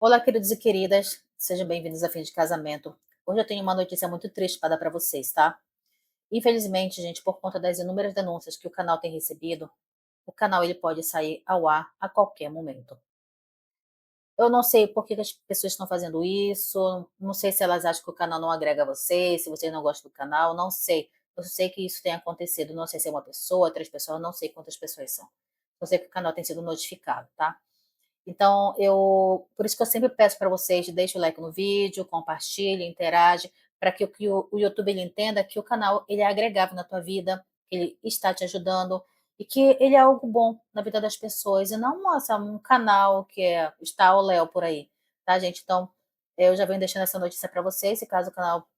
Olá, queridos e queridas, sejam bem-vindos a Fim de Casamento. Hoje eu tenho uma notícia muito triste para dar para vocês, tá? Infelizmente, gente, por conta das inúmeras denúncias que o canal tem recebido, o canal ele pode sair ao ar a qualquer momento. Eu não sei por que as pessoas estão fazendo isso, não sei se elas acham que o canal não agrega vocês, se vocês não gostam do canal, não sei. Eu sei que isso tem acontecido, não sei se é uma pessoa, três pessoas, não sei quantas pessoas são. Eu sei que o canal tem sido notificado, tá? Então, por isso que eu sempre peço para vocês, deixe o like no vídeo, compartilhe, interage, para que o YouTube ele entenda que o canal ele é agregável na tua vida, que ele está te ajudando e que ele é algo bom na vida das pessoas e não um canal que está ao léu por aí, tá, gente? Então, eu já venho deixando essa notícia para vocês, e caso o canal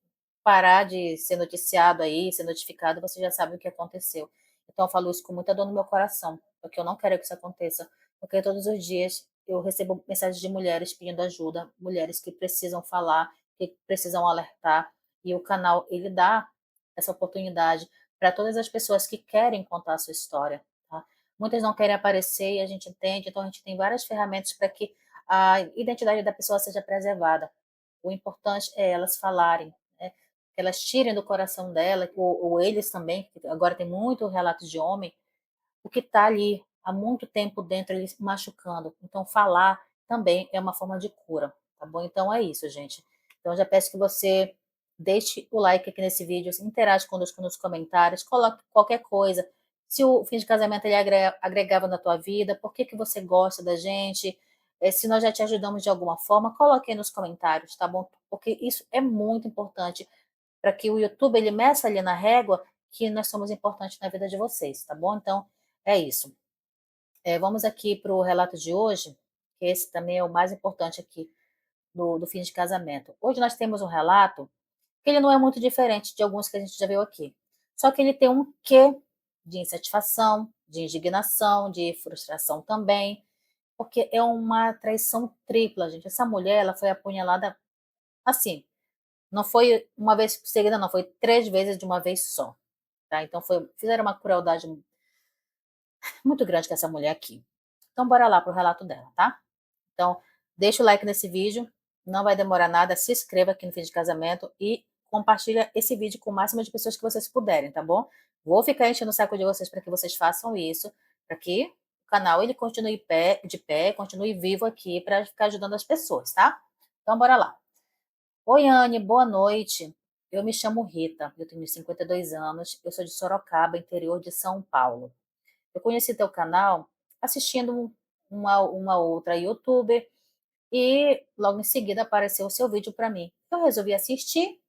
parar de ser noticiado aí, ser notificado, você já sabe o que aconteceu. Então eu falo isso com muita dor no meu coração, porque eu não quero que isso aconteça, porque todos os dias eu recebo mensagens de mulheres pedindo ajuda, mulheres que precisam falar, que precisam alertar, e o canal ele dá essa oportunidade para todas as pessoas que querem contar a sua história, tá? Muitas não querem aparecer e a gente entende, então a gente tem várias ferramentas para que a identidade da pessoa seja preservada. O importante é elas falarem, né? Que elas tirem do coração dela, ou eles também, que agora tem muito relatos de homem, o que está ali há muito tempo dentro, ele se machucando. Então, falar também é uma forma de cura, tá bom? Então, é isso, gente. Então, eu já peço que você deixe o like aqui nesse vídeo, interage conosco nos comentários, coloque qualquer coisa. Se o fim de casamento ele agregava na tua vida, por que você gosta da gente? Se nós já te ajudamos de alguma forma, coloque aí nos comentários, tá bom? Porque isso é muito importante para que o YouTube ele meça ali na régua que nós somos importantes na vida de vocês, tá bom? Então, é isso. Vamos aqui para o relato de hoje, que esse também é o mais importante aqui do fim de casamento. Hoje nós temos um relato que ele não é muito diferente de alguns que a gente já viu aqui. Só que ele tem um quê de insatisfação, de indignação, de frustração também, porque é uma traição tripla, gente. Essa mulher, ela foi apunhalada assim, não foi uma vez seguida, não, foi 3 vezes de uma vez só, tá? Então fizeram uma crueldade muito grande com essa mulher aqui. Então bora lá pro relato dela, tá? Então, deixa o like nesse vídeo, não vai demorar nada, se inscreva aqui no Fim de Casamento e compartilha esse vídeo com o máximo de pessoas que vocês puderem, tá bom? Vou ficar enchendo o saco de vocês para que vocês façam isso, para que o canal ele continue de pé, continue vivo aqui para ficar ajudando as pessoas, tá? Então bora lá. Oi, Anne, boa noite. Eu me chamo Rita, eu tenho 52 anos, eu sou de Sorocaba, interior de São Paulo. Eu conheci teu canal assistindo uma outra youtuber e logo em seguida apareceu o seu vídeo para mim. Eu resolvi assistir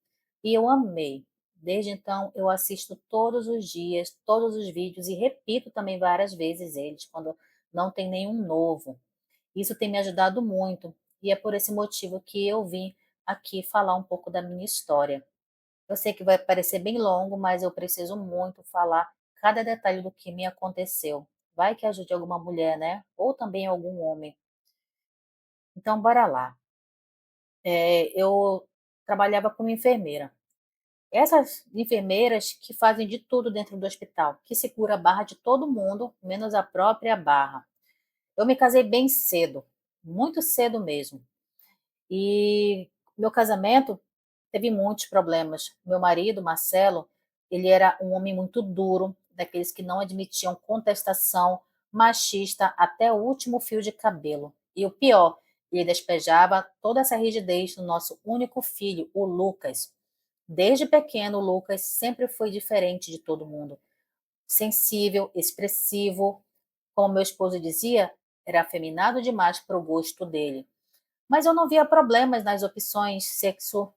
e eu amei. Desde então eu assisto todos os dias, todos os vídeos e repito também várias vezes eles quando não tem nenhum novo. Isso tem me ajudado muito e é por esse motivo que eu vim aqui falar um pouco da minha história. Eu sei que vai parecer bem longo, mas eu preciso muito falar cada detalhe do que me aconteceu. Vai que ajude alguma mulher, né? Ou também algum homem. Então, bora lá. Eu trabalhava como enfermeira. Essas enfermeiras que fazem de tudo dentro do hospital, que segura a barra de todo mundo, menos a própria barra. Eu me casei bem cedo, muito cedo mesmo. E meu casamento teve muitos problemas. Meu marido, Marcelo, ele era um homem muito duro, daqueles que não admitiam contestação, machista até o último fio de cabelo. E o pior, ele despejava toda essa rigidez no nosso único filho, o Lucas. Desde pequeno, o Lucas sempre foi diferente de todo mundo. Sensível, expressivo, como meu esposo dizia, era afeminado demais para o gosto dele. Mas eu não via problemas nas opções sexo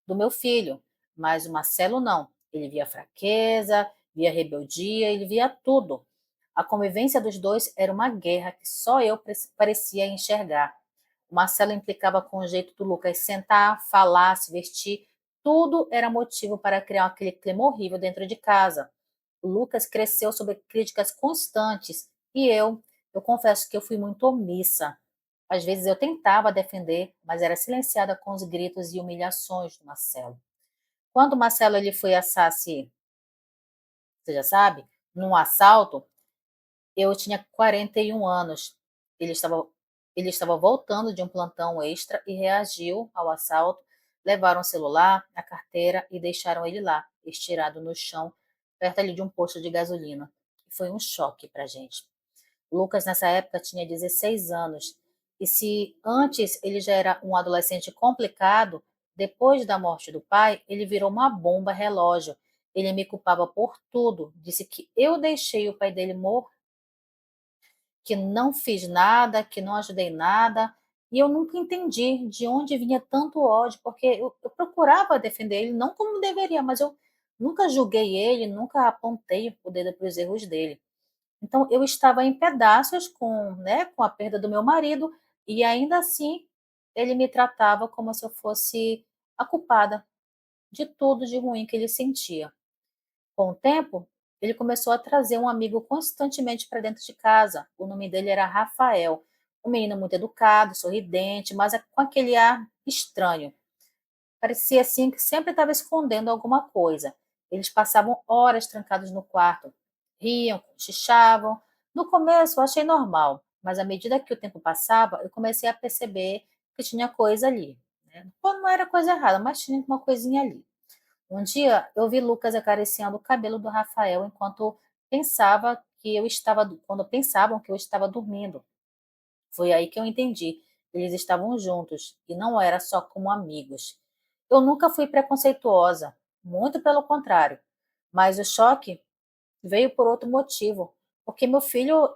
do meu filho, mas o Marcelo não. Ele via fraqueza, via rebeldia, ele via tudo. A convivência dos dois era uma guerra que só eu parecia enxergar. O Marcelo implicava com o jeito do Lucas sentar, falar, se vestir. Tudo era motivo para criar aquele clima horrível dentro de casa. O Lucas cresceu sob críticas constantes e eu confesso que eu fui muito omissa. Às vezes eu tentava defender, mas era silenciada com os gritos e humilhações do Marcelo. Quando o Marcelo ele foi assassino, você já sabe, num assalto, eu tinha 41 anos. Ele estava Ele estava voltando de um plantão extra e reagiu ao assalto. Levaram o celular, a carteira e deixaram ele lá, estirado no chão, perto ali de um posto de gasolina. Foi um choque para a gente. Lucas, nessa época, tinha 16 anos. E se antes ele já era um adolescente complicado, depois da morte do pai, ele virou uma bomba relógio. Ele me culpava por tudo. Disse que eu deixei o pai dele morrer, que não fiz nada, que não ajudei nada. E eu nunca entendi de onde vinha tanto ódio, porque eu procurava defender ele, não como deveria, mas eu nunca julguei ele, nunca apontei o dedo para os erros dele. Então, eu estava em pedaços com, né, com a perda do meu marido, e ainda assim ele me tratava como se eu fosse a culpada de tudo de ruim que ele sentia. Com o tempo, ele começou a trazer um amigo constantemente para dentro de casa. O nome dele era Rafael, um menino muito educado, sorridente, mas com aquele ar estranho. Parecia assim que sempre estava escondendo alguma coisa. Eles passavam horas trancados no quarto, riam, cochichavam. No começo eu achei normal, mas à medida que o tempo passava, eu comecei a perceber que tinha coisa ali, né? Pô, não era coisa errada, mas tinha uma coisinha ali. Um dia eu vi Lucas acariciando o cabelo do Rafael enquanto pensava que eu estava, quando pensavam que eu estava dormindo. Foi aí que eu entendi. Eles estavam juntos e não era só como amigos. Eu nunca fui preconceituosa, muito pelo contrário. Mas o choque veio por outro motivo, porque meu filho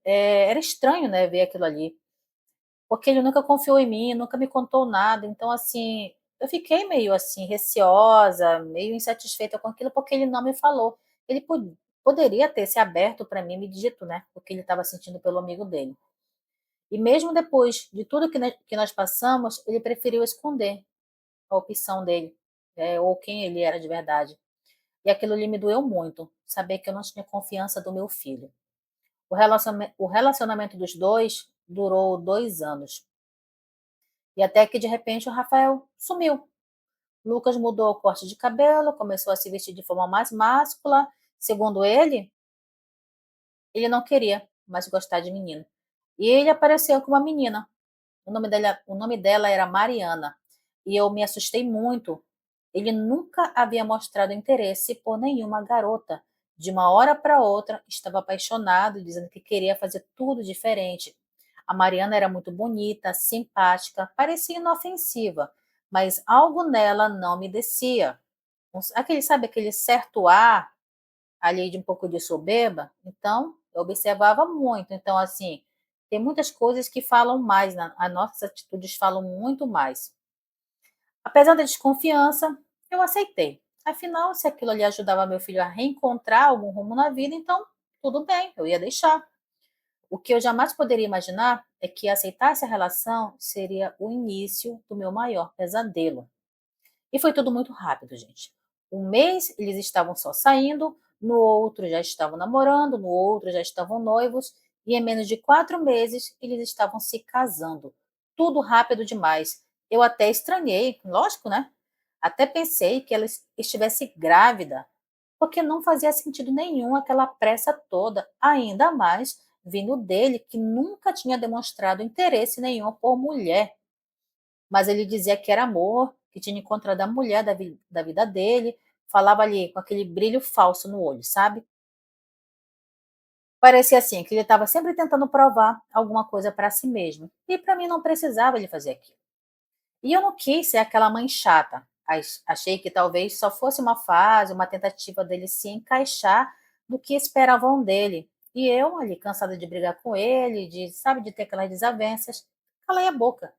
era estranho, né, ver aquilo ali, porque ele nunca confiou em mim, nunca me contou nada. Então, assim, eu fiquei meio assim receosa, meio insatisfeita com aquilo, porque ele não me falou. Ele poderia ter se aberto para mim, me dito, né, o que ele estava sentindo pelo amigo dele. E mesmo depois de tudo que nós passamos, ele preferiu esconder a opção dele, ou quem ele era de verdade. E aquilo ali me doeu muito, saber que eu não tinha confiança do meu filho. O relacionamento dos dois durou 2 anos. E até que, de repente, o Rafael sumiu. Lucas mudou o corte de cabelo, começou a se vestir de forma mais máscula. Segundo ele não queria mais gostar de menino. E ele apareceu com uma menina. O nome dela era Mariana. E eu me assustei muito. Ele nunca havia mostrado interesse por nenhuma garota. De uma hora para outra, estava apaixonado, dizendo que queria fazer tudo diferente. A Mariana era muito bonita, simpática, parecia inofensiva, mas algo nela não me descia. Sabe aquele certo ar ali de um pouco de soberba? Então, eu observava muito. Então, assim, tem muitas coisas que falam mais, as nossas atitudes falam muito mais. Apesar da desconfiança, eu aceitei. Afinal, se aquilo ali ajudava meu filho a reencontrar algum rumo na vida, então tudo bem, eu ia deixar. O que eu jamais poderia imaginar é que aceitar essa relação seria o início do meu maior pesadelo. E foi tudo muito rápido, gente. Um mês eles estavam só saindo, no outro já estavam namorando, no outro já estavam noivos, e em menos de 4 meses eles estavam se casando. Tudo rápido demais. Eu até estranhei, lógico, né? Até pensei que ela estivesse grávida, porque não fazia sentido nenhum aquela pressa toda, ainda mais vindo dele, que nunca tinha demonstrado interesse nenhum por mulher. Mas ele dizia que era amor, que tinha encontrado a mulher da vida dele, falava ali com aquele brilho falso no olho, sabe? Parecia assim, que ele estava sempre tentando provar alguma coisa para si mesmo. E para mim não precisava ele fazer aquilo. E eu não quis ser aquela mãe chata. Achei que talvez só fosse uma fase, uma tentativa dele se encaixar no que esperavam dele. E eu, ali, cansada de brigar com ele, de ter aquelas desavenças, calei a boca.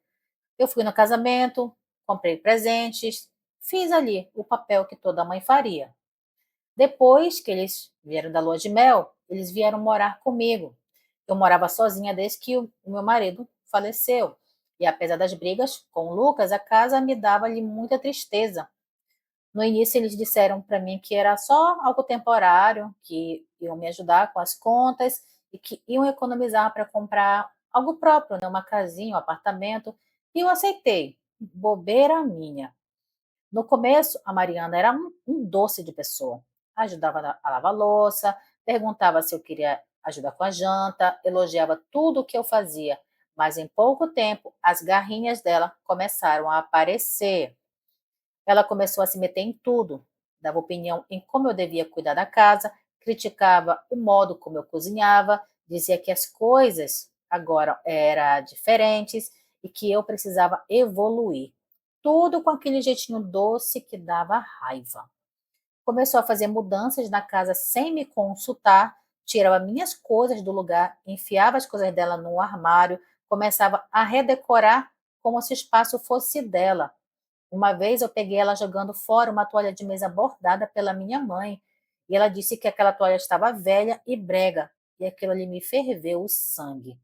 Eu fui no casamento, comprei presentes, fiz ali o papel que toda mãe faria. Depois que eles vieram da lua de mel, eles vieram morar comigo. Eu morava sozinha desde que o meu marido faleceu. E apesar das brigas com o Lucas, a casa me dava ali muita tristeza. No início eles disseram para mim que era só algo temporário, que iam me ajudar com as contas e que iam economizar para comprar algo próprio, né? Uma casinha, um apartamento. E eu aceitei. Bobeira minha. No começo, a Mariana era um doce de pessoa. Ajudava a lavar louça, perguntava se eu queria ajudar com a janta, elogiava tudo o que eu fazia, mas em pouco tempo as garrinhas dela começaram a aparecer. Ela começou a se meter em tudo, dava opinião em como eu devia cuidar da casa, criticava o modo como eu cozinhava, dizia que as coisas agora eram diferentes e que eu precisava evoluir. Tudo com aquele jeitinho doce que dava raiva. Começou a fazer mudanças na casa sem me consultar, tirava minhas coisas do lugar, enfiava as coisas dela no armário, começava a redecorar como se o espaço fosse dela. Uma vez eu peguei ela jogando fora uma toalha de mesa bordada pela minha mãe, e ela disse que aquela toalha estava velha e brega, e aquilo ali me ferveu o sangue.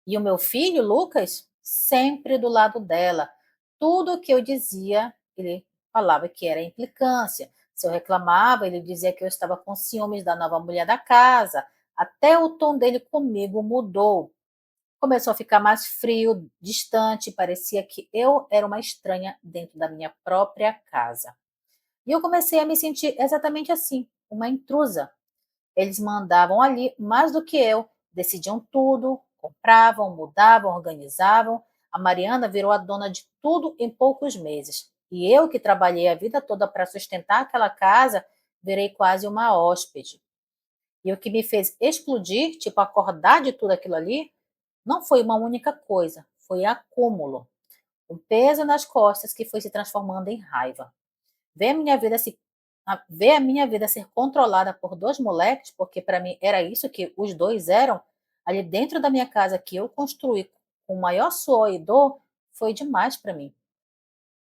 E o meu filho, Lucas, sempre do lado dela. Tudo o que eu dizia, ele falava que era implicância. Se eu reclamava, ele dizia que eu estava com ciúmes da nova mulher da casa. Até o tom dele comigo mudou. Começou a ficar mais frio, distante, parecia que eu era uma estranha dentro da minha própria casa. E eu comecei a me sentir exatamente assim, uma intrusa. Eles mandavam ali mais do que eu, decidiam tudo, compravam, mudavam, organizavam. A Mariana virou a dona de tudo em poucos meses. E eu, que trabalhei a vida toda para sustentar aquela casa, virei quase uma hóspede. E o que me fez explodir, tipo acordar de tudo aquilo ali, não foi uma única coisa, foi acúmulo. Um peso nas costas que foi se transformando em raiva. Ver a minha vida se ver a minha vida ser controlada por dois moleques, porque para mim era isso que os dois eram, ali dentro da minha casa que eu construí com o maior suor e dor, foi demais para mim.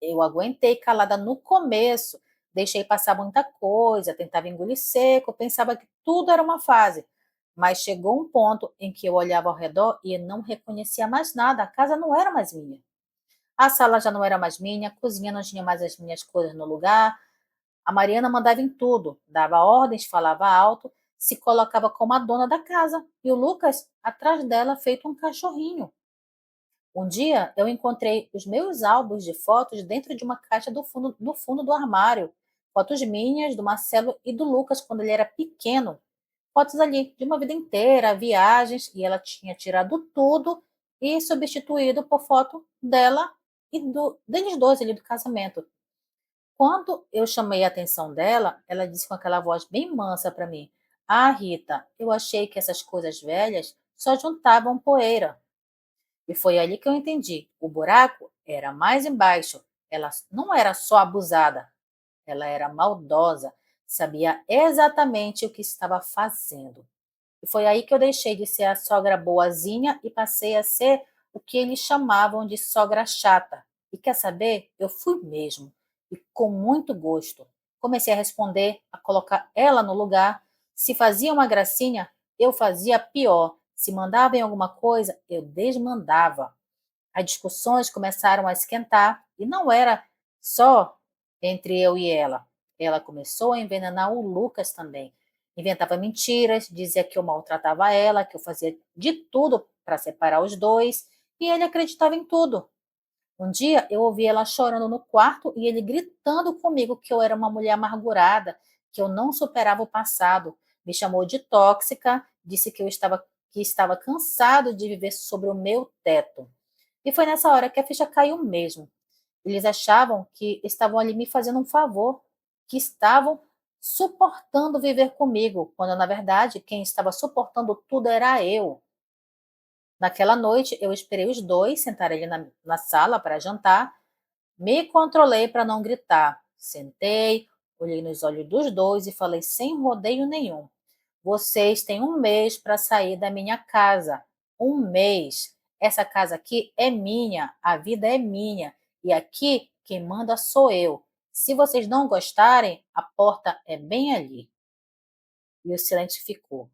Eu aguentei calada no começo, deixei passar muita coisa, tentava engolir seco, pensava que tudo era uma fase. Mas chegou um ponto em que eu olhava ao redor e não reconhecia mais nada, a casa não era mais minha. A sala já não era mais minha, a cozinha não tinha mais as minhas coisas no lugar. A Mariana mandava em tudo, dava ordens, falava alto, se colocava como a dona da casa. E o Lucas atrás dela, feito um cachorrinho. Um dia eu encontrei os meus álbuns de fotos dentro de uma caixa no fundo do armário. Fotos minhas, do Marcelo e do Lucas quando ele era pequeno. Fotos ali de uma vida inteira, viagens, e ela tinha tirado tudo e substituído por foto dela e deles dois ali do casamento. Quando eu chamei a atenção dela, ela disse com aquela voz bem mansa para mim: Ah, Rita, eu achei que essas coisas velhas só juntavam poeira. E foi ali que eu entendi. O buraco era mais embaixo. Ela não era só abusada, ela era maldosa, sabia exatamente o que estava fazendo. E foi aí que eu deixei de ser a sogra boazinha e passei a ser o que eles chamavam de sogra chata. E quer saber? Eu fui mesmo. E com muito gosto. Comecei a responder, a colocar ela no lugar. Se fazia uma gracinha, eu fazia pior. Se mandava em alguma coisa, eu desmandava. As discussões começaram a esquentar e não era só entre eu e ela. Ela começou a envenenar o Lucas também. Inventava mentiras, dizia que eu maltratava ela, que eu fazia de tudo para separar os dois, e ele acreditava em tudo. Um dia eu ouvi ela chorando no quarto e ele gritando comigo que eu era uma mulher amargurada, que eu não superava o passado. Me chamou de tóxica, disse que estava cansado de viver sobre o meu teto. E foi nessa hora que a ficha caiu mesmo. Eles achavam que estavam ali me fazendo um favor, que estavam suportando viver comigo, quando na verdade quem estava suportando tudo era eu. Naquela noite eu esperei os dois sentarem ali na sala para jantar, me controlei para não gritar. Sentei, olhei nos olhos dos dois e falei sem rodeio nenhum: Vocês têm um mês para sair da minha casa. Um mês. Essa casa aqui é minha, a vida é minha. E aqui quem manda sou eu. Se vocês não gostarem, a porta é bem ali. E o silêncio ficou.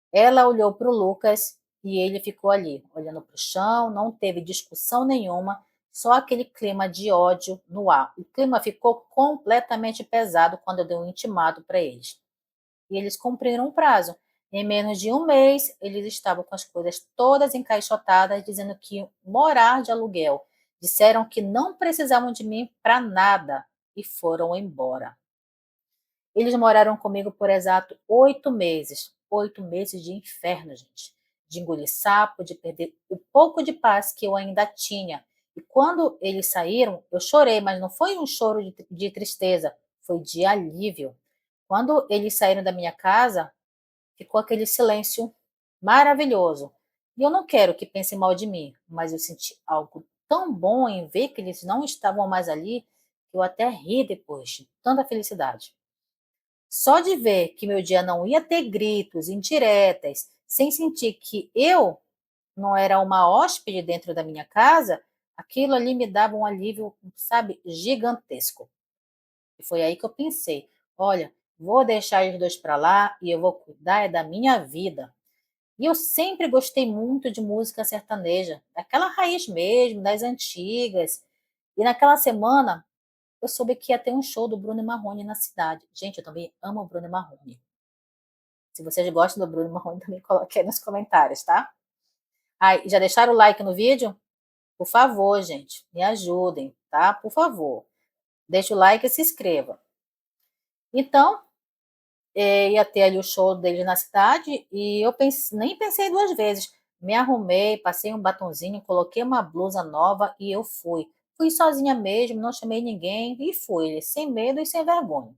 Ela olhou para o Lucas e ele ficou ali, olhando para o chão, não teve discussão nenhuma, só aquele clima de ódio no ar. O clima ficou completamente pesado quando eu dei um intimato para eles. E eles cumpriram o prazo. Em menos de um mês, eles estavam com as coisas todas encaixotadas, dizendo que iam morar de aluguel. Disseram que não precisavam de mim para nada e foram embora. Eles moraram comigo por exato 8 meses. 8 meses de inferno, gente. De engolir sapo, de perder o pouco de paz que eu ainda tinha. E quando eles saíram, eu chorei, mas não foi um choro de tristeza, foi de alívio. Quando eles saíram da minha casa, ficou aquele silêncio maravilhoso. E eu não quero que pensem mal de mim, mas eu senti algo tão bom em ver que eles não estavam mais ali, que eu até ri depois de tanta felicidade. Só de ver que meu dia não ia ter gritos, indiretas, sem sentir que eu não era uma hóspede dentro da minha casa, aquilo ali me dava um alívio, sabe, gigantesco. E foi aí que eu pensei: olha, vou deixar os dois para lá e eu vou cuidar da minha vida. E eu sempre gostei muito de música sertaneja, daquela raiz mesmo, das antigas. E naquela semana eu soube que ia ter um show do Bruno e Marrone na cidade. Gente, eu também amo o Bruno e Marrone. Se vocês gostam do Bruno e Marrone, também coloquei nos comentários, tá? Ai, já deixaram o like no vídeo? Por favor, gente, me ajudem, tá? Por favor. Deixa o like e se inscreva. Então, ia ter ali o show dele na cidade e eu nem pensei duas vezes. Me arrumei, passei um batonzinho, coloquei uma blusa nova e eu fui. Fui sozinha mesmo, não chamei ninguém e fui, sem medo e sem vergonha.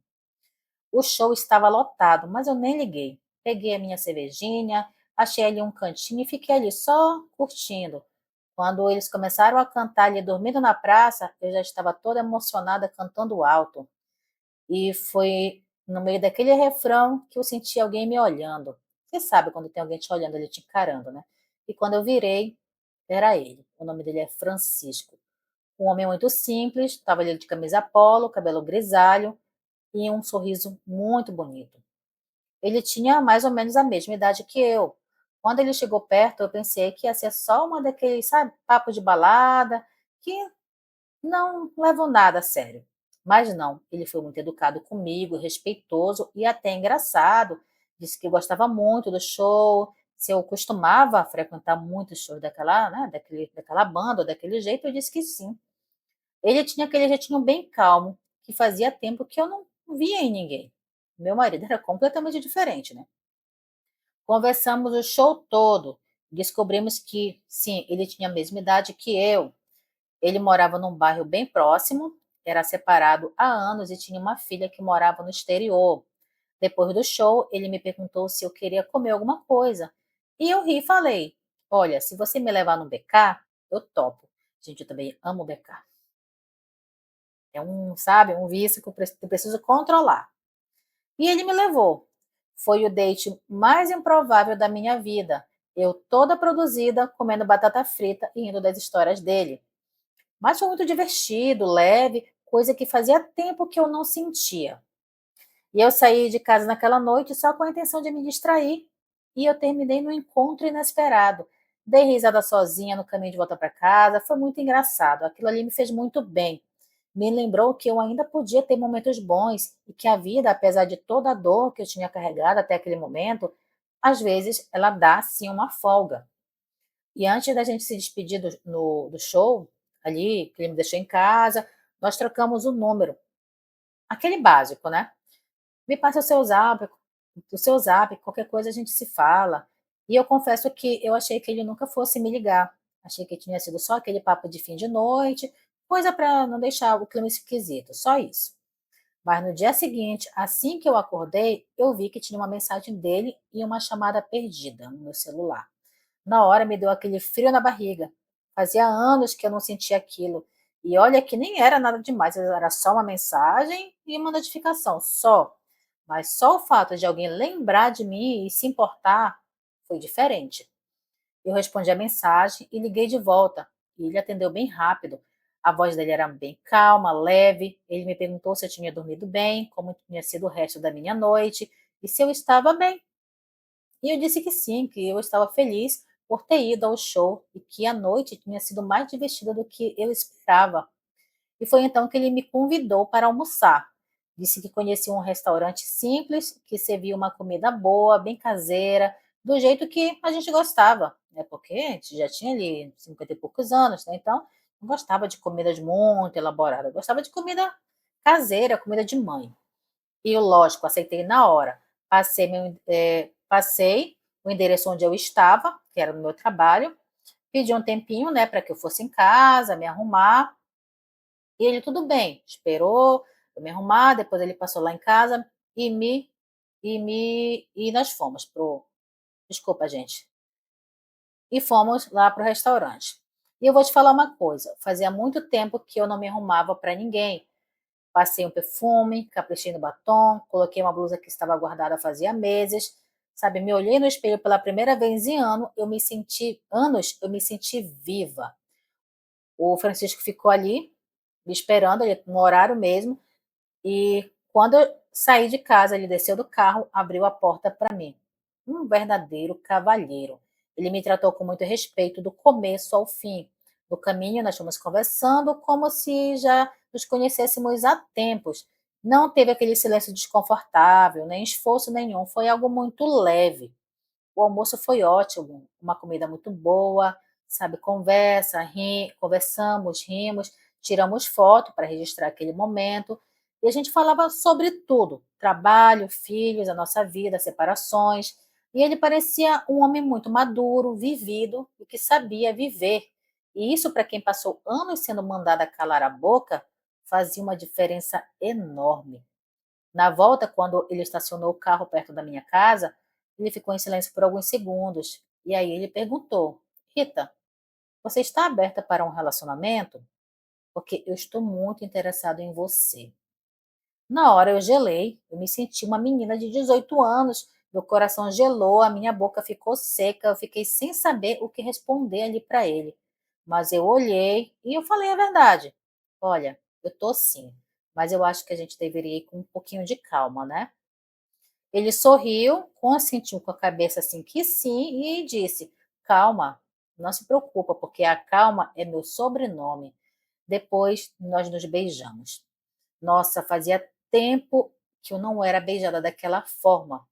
O show estava lotado, mas eu nem liguei. Peguei a minha cervejinha, achei ali um cantinho e fiquei ali só curtindo. Quando eles começaram a cantar ali dormindo na praça, eu já estava toda emocionada cantando alto. E foi no meio daquele refrão que eu senti alguém me olhando. Você sabe quando tem alguém te olhando, ele te encarando, né? E quando eu virei, era ele. O nome dele é Francisco. Um homem muito simples, estava ali de camisa polo, cabelo grisalho e um sorriso muito bonito. Ele tinha mais ou menos a mesma idade que eu. Quando ele chegou perto, eu pensei que ia ser só uma daqueles, sabe, papo de balada, que não levam nada a sério. Mas não, ele foi muito educado comigo, respeitoso e até engraçado. Disse que gostava muito do show. Se eu costumava frequentar muitos shows daquela, né, daquela banda, daquele jeito, eu disse que sim. Ele tinha aquele jeitinho bem calmo, que fazia tempo que eu não via em ninguém. Meu marido era completamente diferente, né? Conversamos o show todo. Descobrimos que, sim, ele tinha a mesma idade que eu. Ele morava num bairro bem próximo, era separado há anos e tinha uma filha que morava no exterior. Depois do show, ele me perguntou se eu queria comer alguma coisa. E eu ri e falei: olha, se você me levar no BK, eu topo. Gente, eu também amo o BK. É um, sabe, um vício que eu preciso controlar. E ele me levou. Foi o date mais improvável da minha vida. Eu toda produzida, comendo batata frita e rindo das histórias dele. Mas foi muito divertido, leve, coisa que fazia tempo que eu não sentia. E eu saí de casa naquela noite só com a intenção de me distrair. E eu terminei no encontro inesperado. Dei risada sozinha no caminho de volta para casa. Foi muito engraçado. Aquilo ali me fez muito bem. Me lembrou que eu ainda podia ter momentos bons e que a vida, apesar de toda a dor que eu tinha carregado até aquele momento, às vezes ela dá sim uma folga. E antes da gente se despedir do show, ali, que ele me deixou em casa, nós trocamos o número. Aquele básico, né? Me passa o seu zap, qualquer coisa a gente se fala. E eu confesso que eu achei que ele nunca fosse me ligar. Achei que tinha sido só aquele papo de fim de noite, coisa para não deixar o clima esquisito, só isso. Mas no dia seguinte, assim que eu acordei, eu vi que tinha uma mensagem dele e uma chamada perdida no meu celular. Na hora me deu aquele frio na barriga. Fazia anos que eu não sentia aquilo. E olha que nem era nada demais, era só uma mensagem e uma notificação, só. Mas só o fato de alguém lembrar de mim e se importar foi diferente. Eu respondi a mensagem e liguei de volta. E ele atendeu bem rápido. A voz dele era bem calma, leve. Ele me perguntou se eu tinha dormido bem, como tinha sido o resto da minha noite e se eu estava bem. E eu disse que sim, que eu estava feliz por ter ido ao show e que a noite tinha sido mais divertida do que eu esperava. E foi então que ele me convidou para almoçar. Disse que conhecia um restaurante simples, que servia uma comida boa, bem caseira, do jeito que a gente gostava, né? Porque a gente já tinha ali 50 e poucos anos, né? Então não gostava de comidas muito elaboradas, gostava de comida caseira, comida de mãe. E eu, lógico, aceitei na hora. Passei o endereço onde eu estava, que era no meu trabalho, pedi um tempinho, né, para que eu fosse em casa, me arrumar, e ele tudo bem, esperou eu me arrumar, depois ele passou lá em casa e nós fomos pro desculpa, gente, e fomos lá pro restaurante. E eu vou te falar uma coisa, fazia muito tempo que eu não me arrumava para ninguém. Passei um perfume, caprichei no batom, coloquei uma blusa que estava guardada fazia meses, sabe? Me olhei no espelho pela primeira vez em anos, eu me senti viva. O Francisco ficou ali, me esperando, ele, no horário mesmo, e quando eu saí de casa, ele desceu do carro, abriu a porta para mim. Um verdadeiro cavalheiro. Ele me tratou com muito respeito do começo ao fim. No caminho, nós fomos conversando como se já nos conhecêssemos há tempos. Não teve aquele silêncio desconfortável, nem esforço nenhum. Foi algo muito leve. O almoço foi ótimo, uma comida muito boa, sabe? Conversamos, rimos, tiramos foto para registrar aquele momento. E a gente falava sobre tudo: trabalho, filhos, a nossa vida, separações. E ele parecia um homem muito maduro, vivido e que sabia viver. E isso, para quem passou anos sendo mandada calar a boca, fazia uma diferença enorme. Na volta, quando ele estacionou o carro perto da minha casa, ele ficou em silêncio por alguns segundos. E aí ele perguntou: Rita, você está aberta para um relacionamento? Porque eu estou muito interessado em você. Na hora eu gelei, eu me senti uma menina de 18 anos, meu coração gelou, a minha boca ficou seca, eu fiquei sem saber o que responder ali para ele. Mas eu olhei e eu falei a verdade. Olha, eu tô sim, mas eu acho que a gente deveria ir com um pouquinho de calma, né? Ele sorriu, consentiu com a cabeça assim que sim e disse: Calma, não se preocupa, porque a calma é meu sobrenome. Depois nós nos beijamos. Nossa, fazia tempo que eu não era beijada daquela forma.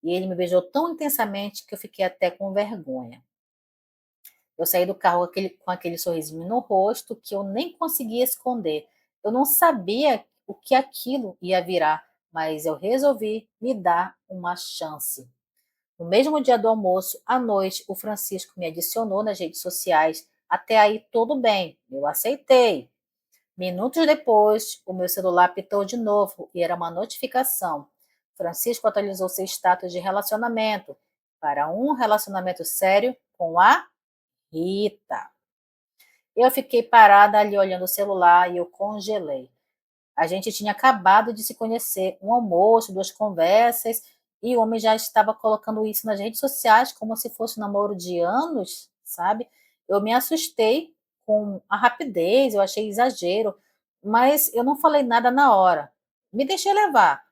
E ele me beijou tão intensamente que eu fiquei até com vergonha. Eu saí do carro com aquele sorrisinho no rosto que eu nem conseguia esconder. Eu não sabia o que aquilo ia virar, mas eu resolvi me dar uma chance. No mesmo dia do almoço, à noite, o Francisco me adicionou nas redes sociais. Até aí, tudo bem, eu aceitei. Minutos depois, o meu celular apitou de novo e era uma notificação. Francisco atualizou seu status de relacionamento para um relacionamento sério com a Rita. Eu fiquei parada ali olhando o celular e eu congelei. A gente tinha acabado de se conhecer, um almoço, duas conversas, e o homem já estava colocando isso nas redes sociais como se fosse um namoro de anos, sabe? Eu me assustei com a rapidez, eu achei exagero, mas eu não falei nada na hora. Me deixei levar.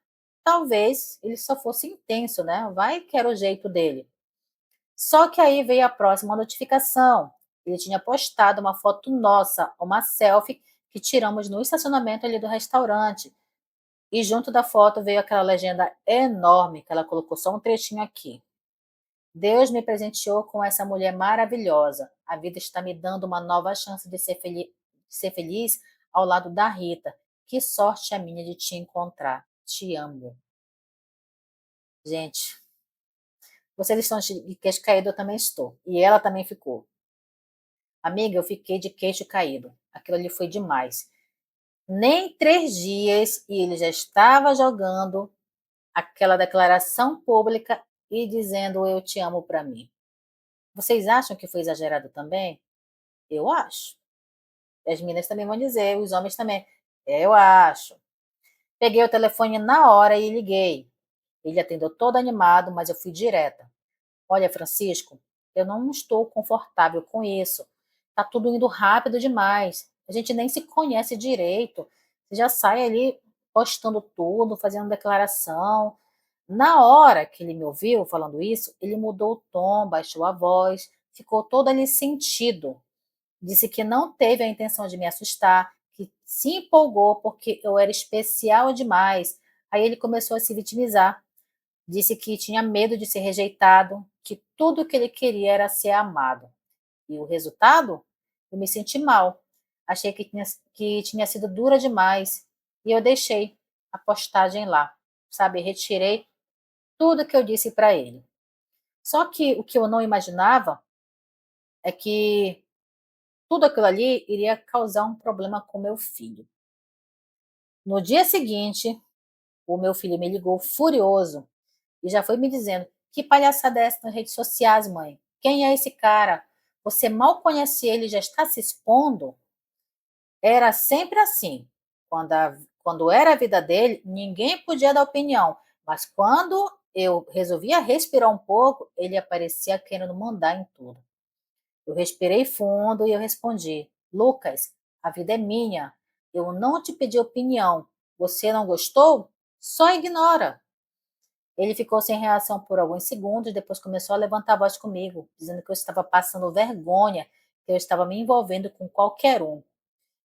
Talvez ele só fosse intenso, né? Vai que era o jeito dele. Só que aí veio a próxima notificação. Ele tinha postado uma foto nossa, uma selfie que tiramos no estacionamento ali do restaurante. E junto da foto veio aquela legenda enorme que ela colocou só um trechinho aqui. Deus me presenteou com essa mulher maravilhosa. A vida está me dando uma nova chance de ser feliz ao lado da Rita. Que sorte a minha de te encontrar. Te amo. Gente, vocês estão de queixo caído, eu também estou. E ela também ficou. Amiga, eu fiquei de queixo caído. Aquilo ali foi demais. Nem 3 dias e ele já estava jogando aquela declaração pública e dizendo eu te amo para mim. Vocês acham que foi exagerado também? Eu acho. As meninas também vão dizer, os homens também. Eu acho. Peguei o telefone na hora e liguei. Ele atendeu todo animado, mas eu fui direta. Olha, Francisco, eu não estou confortável com isso. Tá tudo indo rápido demais. A gente nem se conhece direito. Você já sai ali postando tudo, fazendo declaração. Na hora que ele me ouviu falando isso, ele mudou o tom, baixou a voz, ficou todo ali sentido. Disse que não teve a intenção de me assustar, que se empolgou porque eu era especial demais. Aí ele começou a se vitimizar. Disse que tinha medo de ser rejeitado, que tudo o que ele queria era ser amado. E o resultado? Eu me senti mal. Achei que tinha sido dura demais e eu deixei a postagem lá. sabe? Retirei tudo que eu disse para ele. Só que o que eu não imaginava é que tudo aquilo ali iria causar um problema com meu filho. No dia seguinte, o meu filho me ligou furioso e já foi me dizendo: que palhaçada é essa nas redes sociais, mãe? Quem é esse cara? Você mal conhece ele e já está se expondo? Era sempre assim. Quando era a vida dele, ninguém podia dar opinião. Mas quando eu resolvia respirar um pouco, ele aparecia querendo mandar em tudo. Eu respirei fundo e eu respondi: Lucas, a vida é minha. Eu não te pedi opinião. Você não gostou? Só ignora. Ele ficou sem reação por alguns segundos, depois começou a levantar a voz comigo, dizendo que eu estava passando vergonha, que eu estava me envolvendo com qualquer um.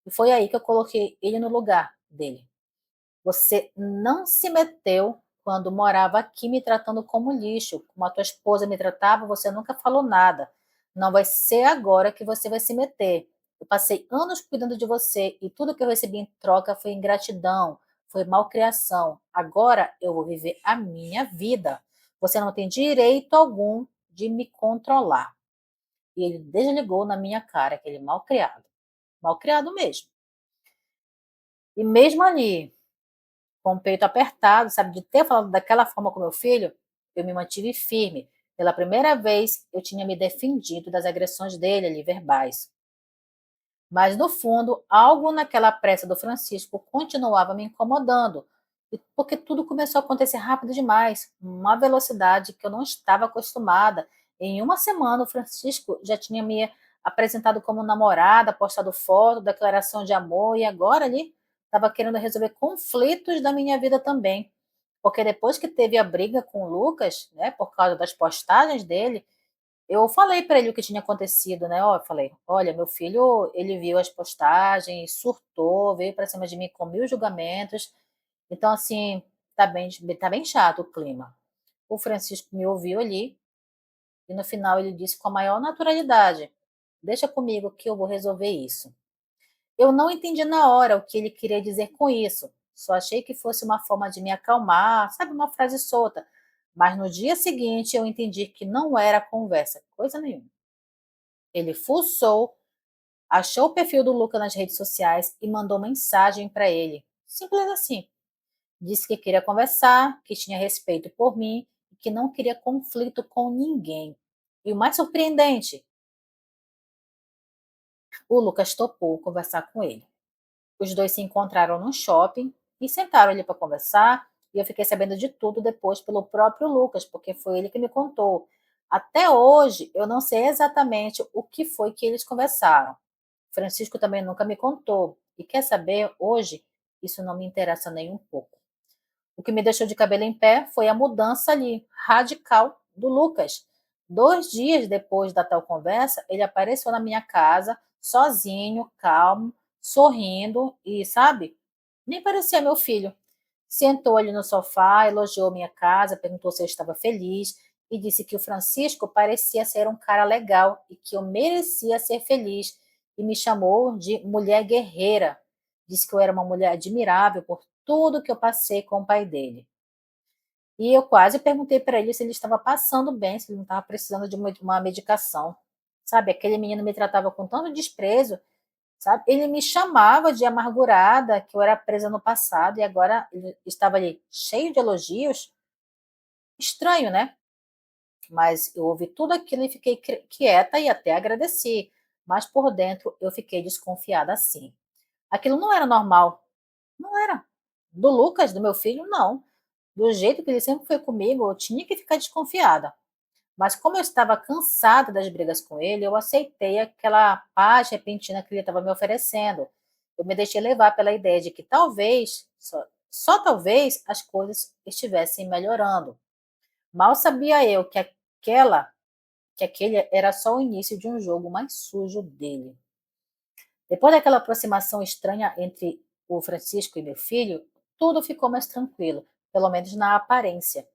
E foi aí que eu coloquei ele no lugar dele. Você não se meteu quando morava aqui me tratando como lixo. Como a tua esposa me tratava, você nunca falou nada. Não vai ser agora que você vai se meter. Eu passei anos cuidando de você e tudo que eu recebi em troca foi ingratidão, foi malcriação. Agora eu vou viver a minha vida. Você não tem direito algum de me controlar. E ele desligou na minha cara, aquele malcriado. Malcriado mesmo. E mesmo ali, com o peito apertado, sabe, de ter falado daquela forma com meu filho, eu me mantive firme. Pela primeira vez, eu tinha me defendido das agressões dele ali, verbais. Mas, no fundo, algo naquela pressa do Francisco continuava me incomodando, porque tudo começou a acontecer rápido demais, uma velocidade que eu não estava acostumada. Em uma semana, o Francisco já tinha me apresentado como namorada, postado foto, declaração de amor, e agora ali estava querendo resolver conflitos da minha vida também. Porque depois que teve a briga com o Lucas, né, por causa das postagens dele, eu falei para ele o que tinha acontecido, né? Ó, eu falei: olha, meu filho, ele viu as postagens, surtou, veio para cima de mim com mil julgamentos. Então, assim, tá bem chato o clima. O Francisco me ouviu ali e no final ele disse com a maior naturalidade: deixa comigo que eu vou resolver isso. Eu não entendi na hora o que ele queria dizer com isso. Só achei que fosse uma forma de me acalmar, sabe, uma frase solta. Mas no dia seguinte eu entendi que não era conversa, coisa nenhuma. Ele fuçou, achou o perfil do Luca nas redes sociais e mandou mensagem para ele. Simples assim. Disse que queria conversar, que tinha respeito por mim e que não queria conflito com ninguém. E o mais surpreendente, o Lucas topou conversar com ele. Os dois se encontraram no shopping e sentaram ali para conversar. E eu fiquei sabendo de tudo depois pelo próprio Lucas, porque foi ele que me contou. Até hoje, eu não sei exatamente o que foi que eles conversaram. Francisco também nunca me contou. E quer saber, hoje, isso não me interessa nem um pouco. O que me deixou de cabelo em pé foi a mudança ali, radical, do Lucas. 2 dias depois da tal conversa, ele apareceu na minha casa, sozinho, calmo, sorrindo e, sabe, nem parecia meu filho. Sentou ali no sofá, elogiou minha casa, perguntou se eu estava feliz e disse que o Francisco parecia ser um cara legal e que eu merecia ser feliz. E me chamou de mulher guerreira. Disse que eu era uma mulher admirável por tudo que eu passei com o pai dele. E eu quase perguntei para ele se ele estava passando bem, se ele não estava precisando de uma medicação. Sabe, aquele menino me tratava com tanto desprezo, sabe? Ele me chamava de amargurada, que eu era presa no passado, e agora ele estava ali cheio de elogios. Estranho, né? Mas eu ouvi tudo aquilo e fiquei quieta e até agradeci. Mas por dentro eu fiquei desconfiada sim. Aquilo não era normal. Não era. Do Lucas, do meu filho, não. Do jeito que ele sempre foi comigo, eu tinha que ficar desconfiada. Mas como eu estava cansada das brigas com ele, eu aceitei aquela paz repentina que ele estava me oferecendo. Eu me deixei levar pela ideia de que talvez, só talvez, as coisas estivessem melhorando. Mal sabia eu que aquele era só o início de um jogo mais sujo dele. Depois daquela aproximação estranha entre o Francisco e meu filho, tudo ficou mais tranquilo, pelo menos na aparência.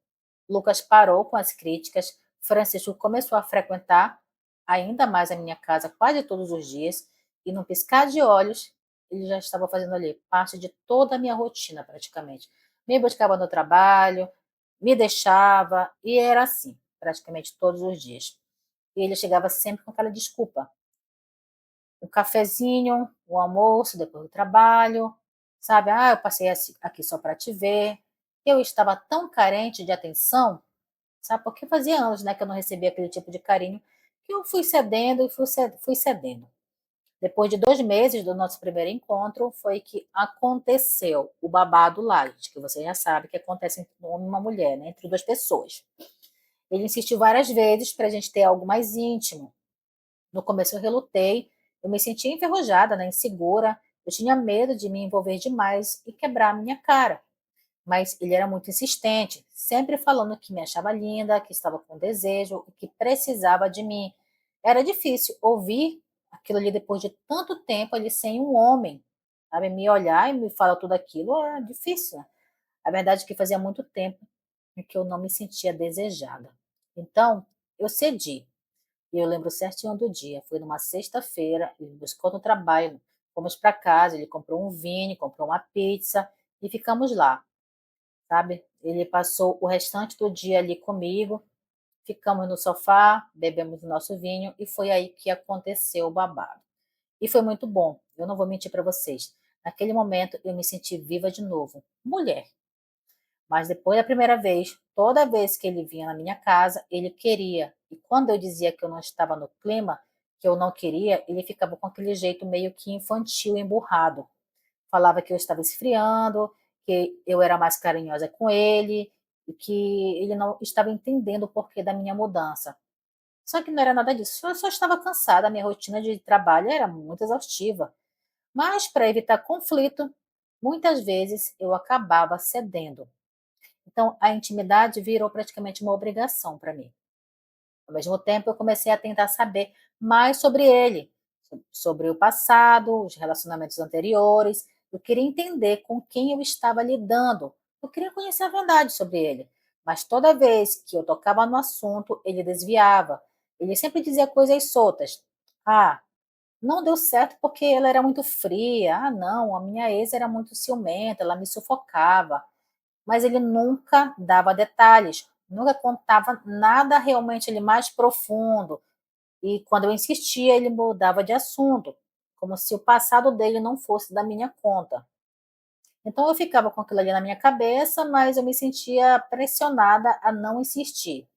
Lucas parou com as críticas, Francisco começou a frequentar ainda mais a minha casa quase todos os dias, e num piscar de olhos, ele já estava fazendo ali parte de toda a minha rotina praticamente. me buscava no trabalho, me deixava, e era assim, praticamente todos os dias. E ele chegava sempre com aquela desculpa: um cafezinho, um almoço depois do trabalho, sabe? Ah, eu passei aqui só para te ver. Eu estava tão carente de atenção, sabe? Porque fazia anos, né, que eu não recebia aquele tipo de carinho, que eu fui cedendo e fui cedendo. Depois de 2 meses do nosso primeiro encontro, foi que aconteceu o babado light, que você já sabe que acontece entre um homem e uma mulher, né, entre duas pessoas. Ele insistiu várias vezes para a gente ter algo mais íntimo. No começo eu relutei, eu me sentia enferrujada, né, insegura, eu tinha medo de me envolver demais e quebrar a minha cara. Mas ele era muito insistente, sempre falando que me achava linda, que estava com desejo e que precisava de mim. Era difícil ouvir aquilo ali depois de tanto tempo ali sem um homem, sabe? Me olhar e me falar tudo aquilo é difícil, né? A verdade é que fazia muito tempo em que eu não me sentia desejada. Então, eu cedi. E eu lembro certinho do dia. Foi numa sexta-feira, ele me buscou no trabalho, fomos para casa, ele comprou um vinho, comprou uma pizza e ficamos lá, sabe? Ele passou o restante do dia ali comigo, ficamos no sofá, bebemos o nosso vinho e foi aí que aconteceu o babado. E foi muito bom, eu não vou mentir para vocês. Naquele momento eu me senti viva de novo, mulher. Mas depois da primeira vez, toda vez que ele vinha na minha casa, ele queria. E quando eu dizia que eu não estava no clima, que eu não queria, ele ficava com aquele jeito meio que infantil, emburrado. Falava que eu estava esfriando, que eu era mais carinhosa com ele e que ele não estava entendendo o porquê da minha mudança. Só que não era nada disso, eu só estava cansada, a minha rotina de trabalho era muito exaustiva. Mas, para evitar conflito, muitas vezes eu acabava cedendo. Então, a intimidade virou praticamente uma obrigação para mim. Ao mesmo tempo, eu comecei a tentar saber mais sobre ele, sobre o passado, os relacionamentos anteriores. Eu queria entender com quem eu estava lidando. Eu queria conhecer a verdade sobre ele. Mas toda vez que eu tocava no assunto, ele desviava. Ele sempre dizia coisas soltas. Ah, não deu certo porque ela era muito fria. Ah, não, a minha ex era muito ciumenta, ela me sufocava, mas ele nunca dava detalhes, nunca contava nada realmente ele mais profundo. E quando eu insistia, ele mudava de assunto, como se o passado dele não fosse da minha conta. Então eu ficava com aquilo ali na minha cabeça, mas eu me sentia pressionada a não insistir.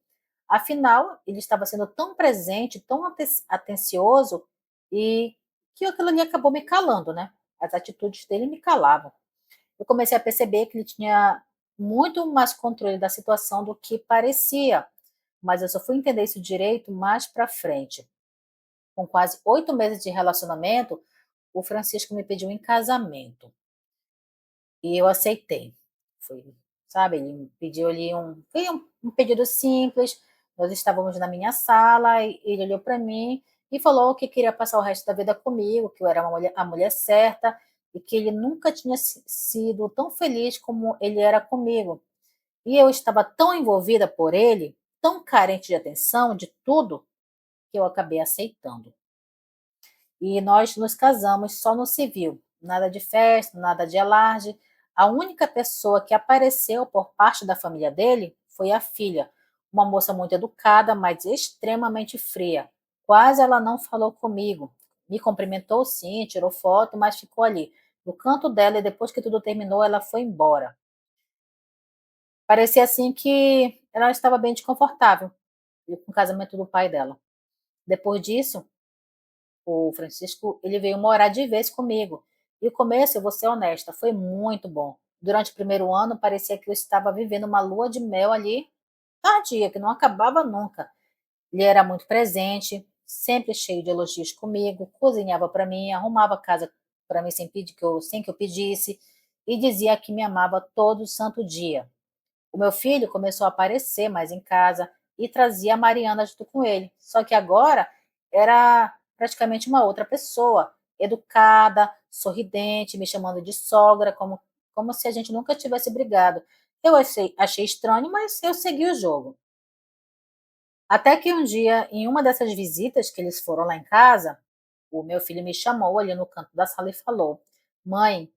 Afinal, ele estava sendo tão presente, tão atencioso, e que aquilo ali acabou me calando, né? As atitudes dele me calavam. Eu comecei a perceber que ele tinha muito mais controle da situação do que parecia, mas eu só fui entender isso direito mais para frente. Com quase 8 meses de relacionamento, o Francisco me pediu em casamento e eu aceitei. Foi, sabe, ele me pediu ali foi um pedido simples. Nós estávamos na minha sala e ele olhou para mim e falou que queria passar o resto da vida comigo, que eu era a mulher certa e que ele nunca tinha sido tão feliz como ele era comigo. E eu estava tão envolvida por ele, tão carente de atenção, de tudo, que eu acabei aceitando. E nós nos casamos só no civil, nada de festa, nada de alarde. A única pessoa que apareceu por parte da família dele foi a filha, uma moça muito educada, mas extremamente fria. Quase ela não falou comigo. Me cumprimentou sim, tirou foto, mas ficou ali, no canto dela, e depois que tudo terminou, ela foi embora. Parecia assim que ela estava bem desconfortável com o casamento do pai dela. Depois disso, o Francisco, ele veio morar de vez comigo. E o começo, eu vou ser honesta, foi muito bom. Durante o primeiro ano, parecia que eu estava vivendo uma lua de mel ali, tardia, que não acabava nunca. Ele era muito presente, sempre cheio de elogios comigo, cozinhava para mim, arrumava a casa para mim sem que eu pedisse, e dizia que me amava todo santo dia. O meu filho começou a aparecer mais em casa e trazia a Mariana junto com ele. Só que agora era praticamente uma outra pessoa, educada, sorridente, me chamando de sogra, como se a gente nunca tivesse brigado. Eu achei estranho, mas eu segui o jogo. Até que um dia, em uma dessas visitas que eles foram lá em casa, o meu filho me chamou ali no canto da sala e falou: Mãe,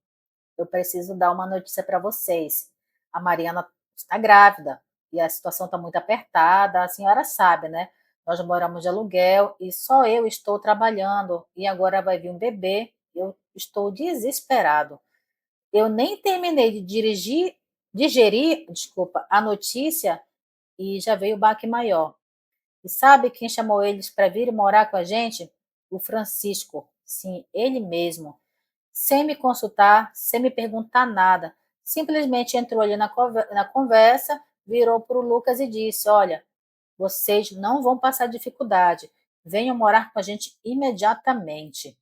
eu preciso dar uma notícia para vocês. a Mariana está grávida e a situação está muito apertada, a senhora sabe, né? Nós moramos de aluguel e só eu estou trabalhando e agora vai vir um bebê. Eu estou desesperado. Eu nem terminei de digerir, desculpa, a notícia e já veio o baque maior. E sabe quem chamou eles para vir morar com a gente? O Francisco. Sim, ele mesmo. Sem me consultar, sem me perguntar nada. Simplesmente entrou ali na conversa, virou para o Lucas e disse: Olha, vocês não vão passar dificuldade. Venham morar com a gente imediatamente.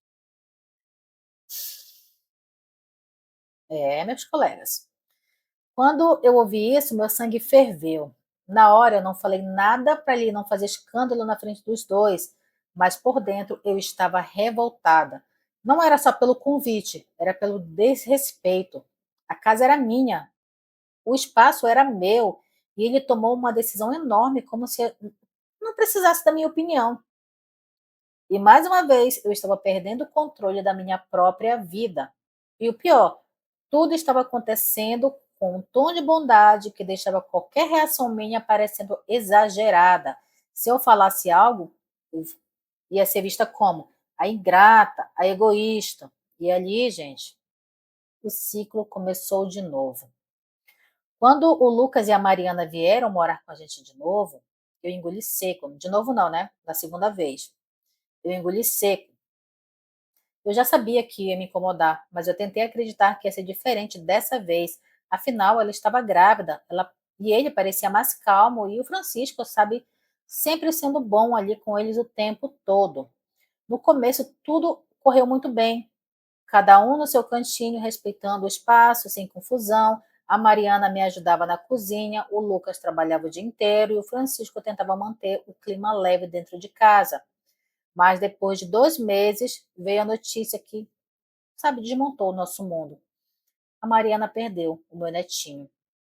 É, meus colegas. Quando eu ouvi isso, meu sangue ferveu. Na hora eu não falei nada para ele não fazer escândalo na frente dos dois, mas por dentro eu estava revoltada. Não era só pelo convite, era pelo desrespeito. A casa era minha, o espaço era meu, e ele tomou uma decisão enorme, como se não precisasse da minha opinião. E mais uma vez eu estava perdendo o controle da minha própria vida. E o pior, tudo estava acontecendo com um tom de bondade que deixava qualquer reação minha parecendo exagerada. Se eu falasse algo, eu ia ser vista como a ingrata, a egoísta. E ali, gente, o ciclo começou de novo. Quando o Lucas e a Mariana vieram morar com a gente de novo, eu engoli seco. De novo não, né? Da segunda vez. Eu engoli seco. Eu já sabia que ia me incomodar, mas eu tentei acreditar que ia ser diferente dessa vez. Afinal, ela estava grávida, e ele parecia mais calmo, e o Francisco, sabe, sempre sendo bom ali com eles o tempo todo. No começo, tudo correu muito bem, cada um no seu cantinho, respeitando o espaço, sem confusão. A Mariana me ajudava na cozinha, o Lucas trabalhava o dia inteiro e o Francisco tentava manter o clima leve dentro de casa. Mas depois de 2 meses, veio a notícia que, sabe, desmontou o nosso mundo. A Mariana perdeu o meu netinho.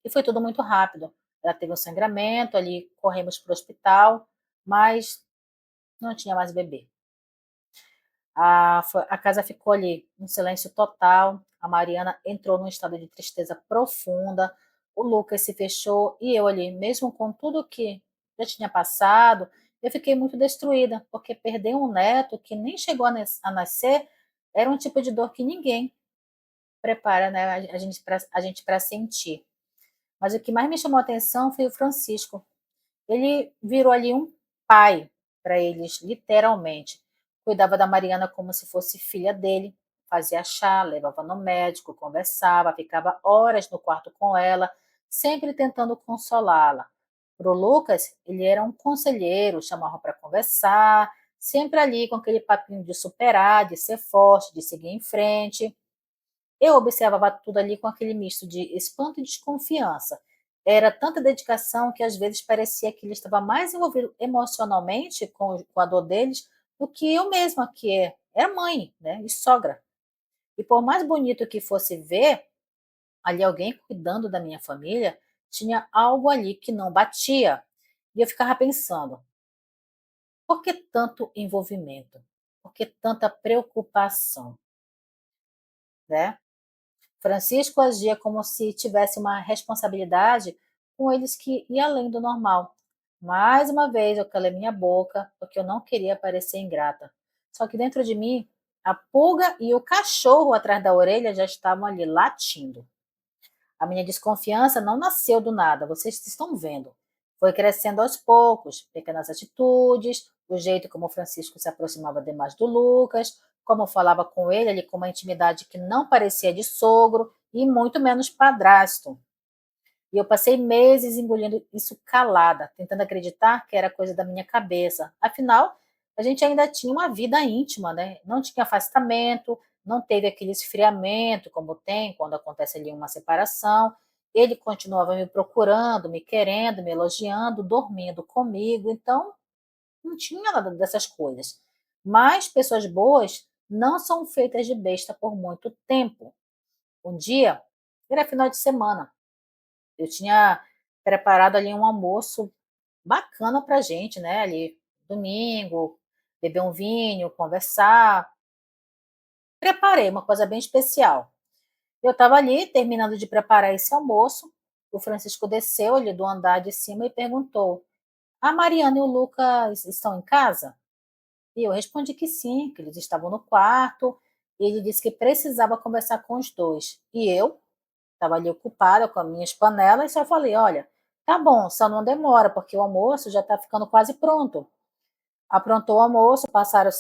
E foi tudo muito rápido. Ela teve um sangramento, ali corremos para o hospital, mas não tinha mais bebê. A casa ficou ali em silêncio total. A Mariana entrou num estado de tristeza profunda. O Lucas se fechou e eu ali, mesmo com tudo que já tinha passado, eu fiquei muito destruída, porque perder um neto que nem chegou a nascer era um tipo de dor que ninguém prepara, né, a gente para sentir. Mas o que mais me chamou a atenção foi o Francisco. Ele virou ali um pai para eles, literalmente. Cuidava da Mariana como se fosse filha dele, fazia chá, levava no médico, conversava, ficava horas no quarto com ela, sempre tentando consolá-la. Para o Lucas, ele era um conselheiro, chamava para conversar, sempre ali com aquele papinho de superar, de ser forte, de seguir em frente. Eu observava tudo ali com aquele misto de espanto e desconfiança. Era tanta dedicação que às vezes parecia que ele estava mais envolvido emocionalmente com a dor deles do que eu mesma, que era mãe, né, e sogra. E por mais bonito que fosse ver ali alguém cuidando da minha família, tinha algo ali que não batia. E eu ficava pensando, por que tanto envolvimento? Por que tanta preocupação, né? Francisco agia como se tivesse uma responsabilidade com eles que ia além do normal. Mais uma vez eu calei minha boca porque eu não queria parecer ingrata. Só que dentro de mim, a pulga e o cachorro atrás da orelha já estavam ali latindo. A minha desconfiança não nasceu do nada, vocês estão vendo. Foi crescendo aos poucos, pequenas atitudes, o jeito como o Francisco se aproximava demais do Lucas, como falava com ele ali com uma intimidade que não parecia de sogro e muito menos padrasto. E eu passei meses engolindo isso calada, tentando acreditar que era coisa da minha cabeça. Afinal, a gente ainda tinha uma vida íntima, né? Não tinha afastamento, não teve aquele esfriamento como tem quando acontece ali uma separação. Ele continuava me procurando, me querendo, me elogiando, dormindo comigo. Então, não tinha nada dessas coisas. Mas pessoas boas não são feitas de besta por muito tempo. Um dia, era final de semana, eu tinha preparado ali um almoço bacana pra gente, né? Ali, domingo, beber um vinho, conversar. Preparei uma coisa bem especial. Eu estava ali terminando de preparar esse almoço. o Francisco desceu ali do andar de cima e perguntou: a Mariana e o Lucas estão em casa? E eu respondi que sim, que eles estavam no quarto. E ele disse que precisava conversar com os dois. E eu estava ali ocupada com as minhas panelas, e só falei: olha, tá bom, só não demora, porque o almoço já está ficando quase pronto. Aprontou o almoço, passaram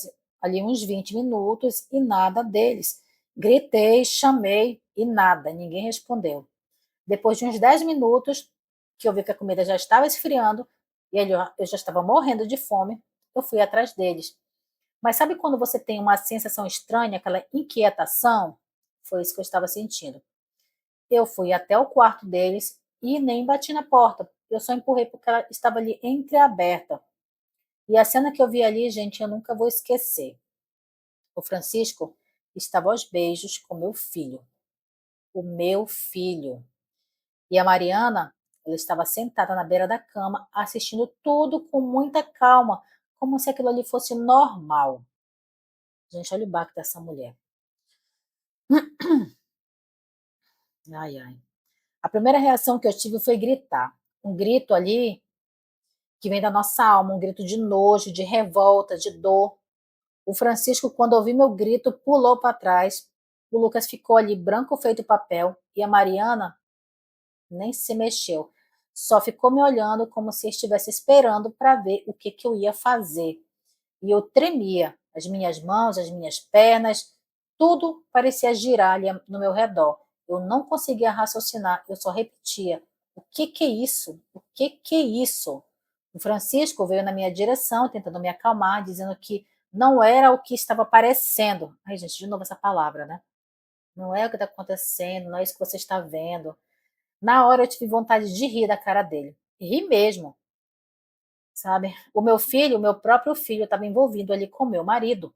ali uns 20 minutos e nada deles. Gritei, chamei e nada, ninguém respondeu. Depois de uns 10 minutos, que eu vi que a comida já estava esfriando e eu já estava morrendo de fome, eu fui atrás deles. Mas sabe quando você tem uma sensação estranha, aquela inquietação? Foi isso que eu estava sentindo. Eu fui até o quarto deles e nem bati na porta. Eu só empurrei porque ela estava ali entreaberta. E a cena que eu vi ali, gente, eu nunca vou esquecer. O Francisco estava aos beijos com meu filho. O meu filho. E a Mariana, ela estava sentada na beira da cama, assistindo tudo com muita calma, como se aquilo ali fosse normal. Gente, olha o baque dessa mulher. Ai, ai. A primeira reação que eu tive foi gritar. Um grito ali que vem da nossa alma, um grito de nojo, de revolta, de dor. O Francisco, quando ouviu meu grito, pulou para trás. O Lucas ficou ali branco feito papel e a Mariana nem se mexeu. Só ficou me olhando como se estivesse esperando para ver o que, que eu ia fazer. E eu tremia. As minhas mãos, as minhas pernas, tudo parecia girar ali no meu redor. Eu não conseguia raciocinar, eu só repetia: o que é isso? O que é isso? O Francisco veio na minha direção, tentando me acalmar, dizendo que não era o que estava parecendo. Ai, gente, de novo essa palavra, né? Não é o que está acontecendo, não é isso que você está vendo. Na hora eu tive vontade de rir da cara dele. Ri mesmo, sabe? O meu filho, o meu próprio filho, estava envolvido ali com o meu marido.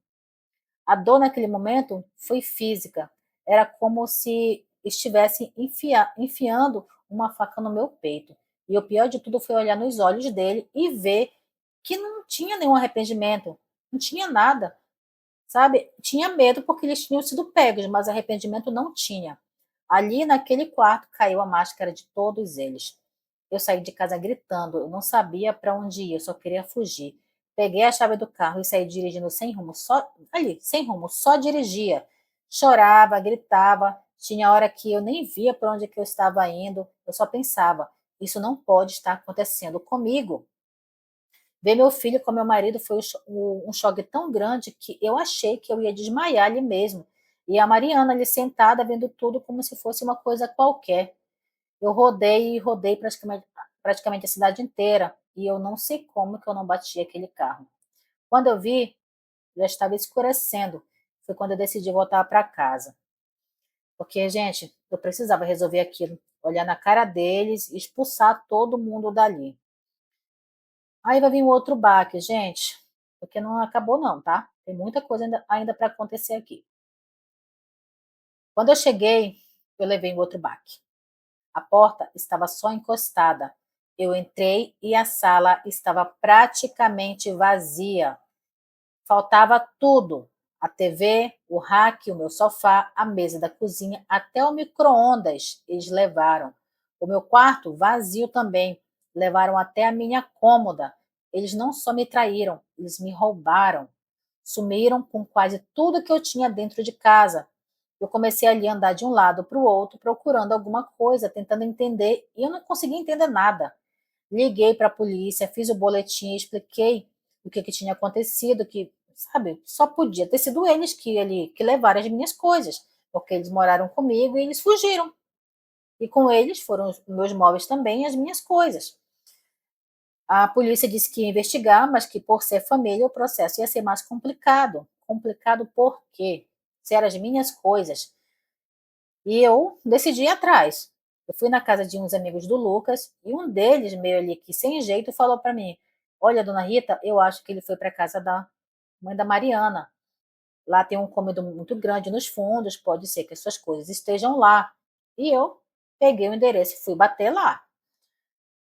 A dor naquele momento foi física. Era como se estivesse enfiando uma faca no meu peito. E o pior de tudo foi olhar nos olhos dele e ver que não tinha nenhum arrependimento. Não tinha nada, sabe? Tinha medo porque eles tinham sido pegos, mas arrependimento não tinha. Ali naquele quarto caiu a máscara de todos eles. Eu saí de casa gritando, eu não sabia para onde ir, eu só queria fugir. Peguei a chave do carro e saí dirigindo sem rumo, só ali, sem rumo, só dirigia. Chorava, gritava, tinha hora que eu nem via para onde que eu estava indo, eu só pensava, isso não pode estar acontecendo comigo. Ver meu filho com meu marido foi um choque tão grande que eu achei que eu ia desmaiar ali mesmo. E a Mariana ali sentada vendo tudo como se fosse uma coisa qualquer. Eu rodei e rodei praticamente a cidade inteira e eu não sei como que eu não bati aquele carro. Quando eu vi, já estava escurecendo. Foi quando eu decidi voltar para casa. Porque, gente, eu precisava resolver aquilo. Olhar na cara deles e expulsar todo mundo dali. Aí vai vir um outro baque, gente. Porque não acabou não, tá? Tem muita coisa ainda para acontecer aqui. Quando eu cheguei, eu levei um outro baque. A porta estava só encostada. Eu entrei e a sala estava praticamente vazia. Faltava tudo: a TV, o rack, o meu sofá, a mesa da cozinha, até o micro-ondas eles levaram. O meu quarto vazio também. Levaram até a minha cômoda. Eles não só me traíram, eles me roubaram. Sumiram com quase tudo que eu tinha dentro de casa. Eu comecei ali a andar de um lado para o outro, procurando alguma coisa, tentando entender, e eu não conseguia entender nada. Liguei para a polícia, fiz o boletim, expliquei o que tinha acontecido, que, sabe, só podia ter sido eles que levaram as minhas coisas, porque eles moraram comigo e eles fugiram. E com eles foram os meus móveis também e as minhas coisas. A polícia disse que ia investigar, mas que por ser família o processo ia ser mais complicado. Complicado por quê? Se eram as minhas coisas. E eu decidi ir atrás. Eu fui na casa de uns amigos do Lucas e um deles, meio ali que sem jeito, falou para mim: olha, dona Rita, eu acho que ele foi para casa da mãe da Mariana. Lá tem um cômodo muito grande nos fundos, pode ser que as suas coisas estejam lá. E eu peguei o endereço e fui bater lá.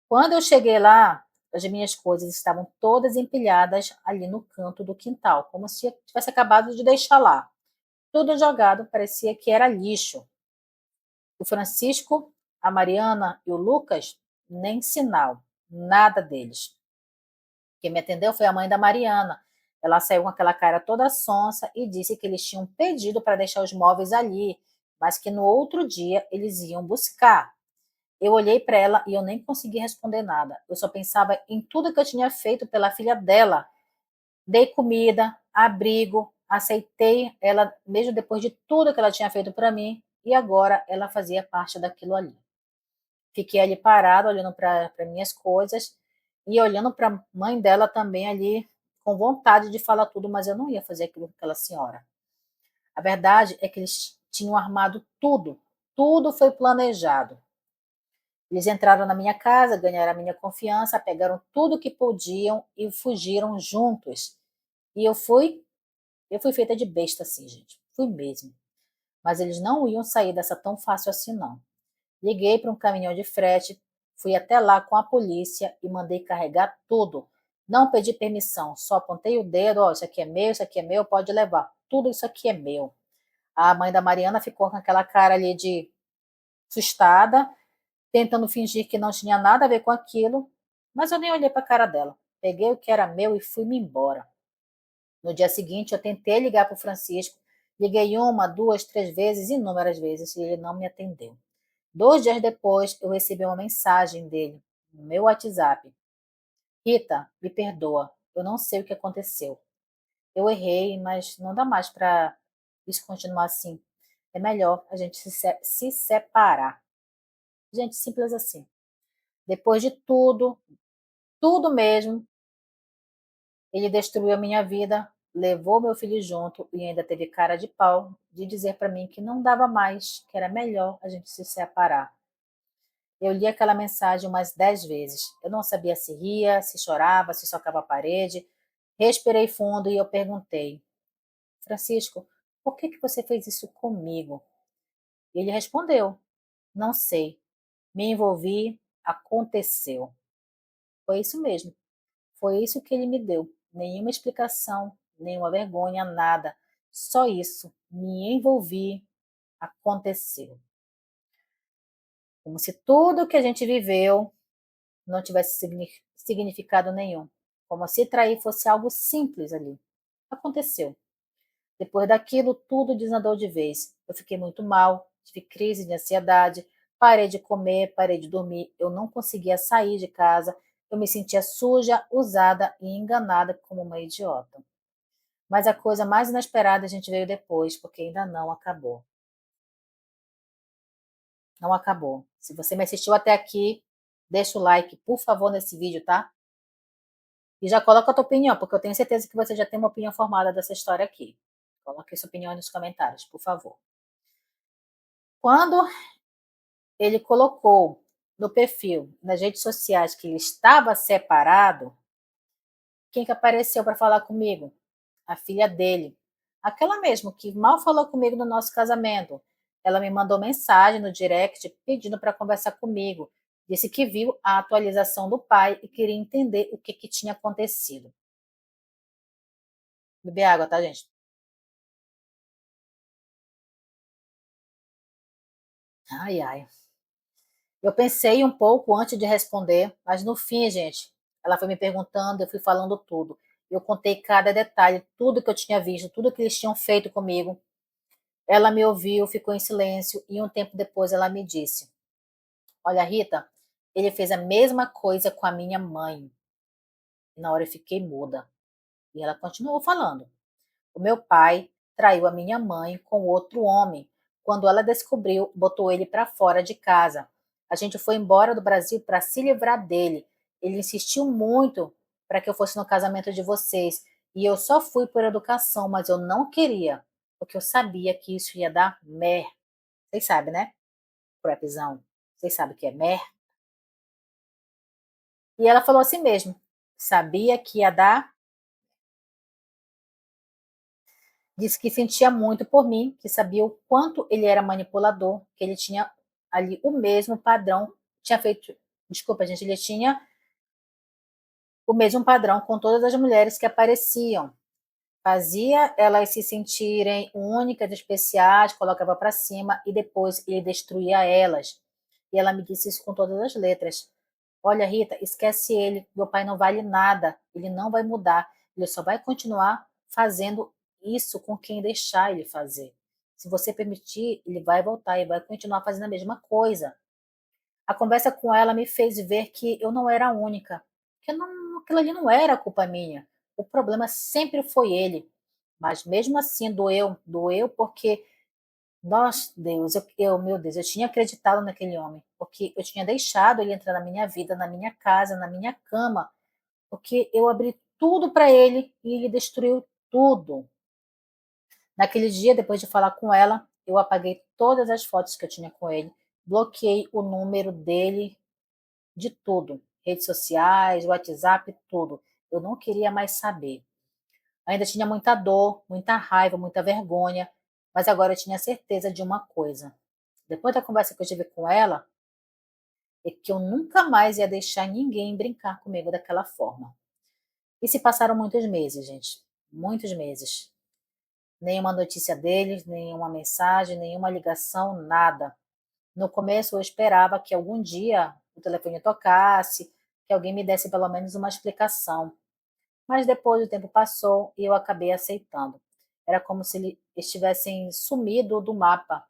Quando eu cheguei lá, as minhas coisas estavam todas empilhadas ali no canto do quintal, como se eu tivesse acabado de deixar lá. Tudo jogado, parecia que era lixo. O Francisco a Mariana e o Lucas, nem sinal, nada deles. Quem me atendeu foi a mãe da Mariana. Ela saiu com aquela cara toda sonsa e disse que eles tinham pedido para deixar os móveis ali, mas que no outro dia eles iam buscar. Eu olhei para ela e eu nem consegui responder nada. Eu só pensava em tudo que eu tinha feito pela filha dela. Dei comida, abrigo, aceitei ela mesmo depois de tudo que ela tinha feito para mim e agora ela fazia parte daquilo ali. Fiquei ali parado, olhando para minhas coisas e olhando para a mãe dela também ali, com vontade de falar tudo, mas eu não ia fazer aquilo com aquela senhora. A verdade é que eles tinham armado tudo, tudo foi planejado. Eles entraram na minha casa, ganharam a minha confiança, pegaram tudo que podiam e fugiram juntos. E eu fui feita de besta assim, gente. Fui mesmo. Mas eles não iam sair dessa tão fácil assim, não. Liguei para um caminhão de frete, fui até lá com a polícia e mandei carregar tudo. Não pedi permissão, só apontei o dedo, ó, isso aqui é meu, pode levar. Tudo isso aqui é meu. A mãe da Mariana ficou com aquela cara ali de assustada, tentando fingir que não tinha nada a ver com aquilo, mas eu nem olhei para a cara dela. Peguei o que era meu e fui-me embora. No dia seguinte, eu tentei ligar para o Francisco, liguei uma, duas, três vezes, inúmeras vezes, e ele não me atendeu. 2 dias depois, eu recebi uma mensagem dele no meu WhatsApp. Rita, me perdoa, eu não sei o que aconteceu. Eu errei, mas não dá mais para isso continuar assim. É melhor a gente se separar. Gente, simples assim. Depois de tudo, tudo mesmo, ele destruiu a minha vida, levou meu filho junto e ainda teve cara de pau de dizer para mim que não dava mais, que era melhor a gente se separar. Eu li aquela mensagem umas 10 vezes. Eu não sabia se ria, se chorava, se socava a parede. Respirei fundo e eu perguntei: Francisco, por que você fez isso comigo? Ele respondeu: Não sei. Me envolvi, aconteceu. Foi isso mesmo. Foi isso que ele me deu. Nenhuma explicação, nenhuma vergonha, nada. Só isso. Me envolvi, aconteceu. Como se tudo que a gente viveu não tivesse significado nenhum. Como se trair fosse algo simples ali. Aconteceu. Depois daquilo, tudo desandou de vez. Eu fiquei muito mal, tive crise de ansiedade, parei de comer, parei de dormir, eu não conseguia sair de casa, eu me sentia suja, usada e enganada como uma idiota. Mas a coisa mais inesperada a gente veio depois, porque ainda não acabou. Não acabou. Se você me assistiu até aqui, deixa o like, por favor, nesse vídeo, tá? E já coloca a tua opinião, porque eu tenho certeza que você já tem uma opinião formada dessa história aqui. Coloque sua opinião aí nos comentários, por favor. Quando ele colocou no perfil, nas redes sociais, que ele estava separado, quem que apareceu para falar comigo? A filha dele. Aquela mesmo que mal falou comigo no nosso casamento. Ela me mandou mensagem no direct pedindo para conversar comigo. Disse que viu a atualização do pai e queria entender o que tinha acontecido. Beber água, tá, gente? Ai, ai. Eu pensei um pouco antes de responder, mas no fim, gente, ela foi me perguntando, eu fui falando tudo. Eu contei cada detalhe, tudo que eu tinha visto, tudo que eles tinham feito comigo. Ela me ouviu, ficou em silêncio e um tempo depois ela me disse: Olha, Rita, ele fez a mesma coisa com a minha mãe. E na hora eu fiquei muda. E ela continuou falando. O meu pai traiu a minha mãe com outro homem. Quando ela descobriu, botou ele para fora de casa. A gente foi embora do Brasil para se livrar dele. Ele insistiu muito para que eu fosse no casamento de vocês. E eu só fui por educação, mas eu não queria, porque eu sabia que isso ia dar mer. Vocês sabem, né? Prepzão. Vocês sabem o que é mer? E ela falou assim mesmo. Sabia que ia dar. Disse que sentia muito por mim, que sabia o quanto ele era manipulador, que ele tinha ali o mesmo padrão, tinha feito, desculpa, gente, ele tinha o mesmo padrão com todas as mulheres que apareciam. Fazia elas se sentirem únicas, especiais, colocava para cima e depois ele destruía elas. E ela me disse isso com todas as letras. Olha, Rita, esquece ele, meu pai não vale nada, ele não vai mudar, ele só vai continuar fazendo isso com quem deixar ele fazer. Se você permitir, ele vai voltar e vai continuar fazendo a mesma coisa. A conversa com ela me fez ver que eu não era a única, que não, aquilo ali não era culpa minha. O problema sempre foi ele. Mas mesmo assim doeu porque, nossa, Deus, meu Deus, eu tinha acreditado naquele homem, porque eu tinha deixado ele entrar na minha vida, na minha casa, na minha cama, porque eu abri tudo para ele e ele destruiu tudo. Naquele dia, depois de falar com ela, eu apaguei todas as fotos que eu tinha com ele, bloqueei o número dele de tudo, redes sociais, WhatsApp, tudo. Eu não queria mais saber. Ainda tinha muita dor, muita raiva, muita vergonha, mas agora eu tinha certeza de uma coisa. Depois da conversa que eu tive com ela, é que eu nunca mais ia deixar ninguém brincar comigo daquela forma. E se passaram muitos meses, gente. Muitos meses. Nenhuma notícia deles, nenhuma mensagem, nenhuma ligação, nada. No começo eu esperava que algum dia o telefone tocasse, que alguém me desse pelo menos uma explicação. Mas depois o tempo passou e eu acabei aceitando. Era como se eles estivessem sumido do mapa.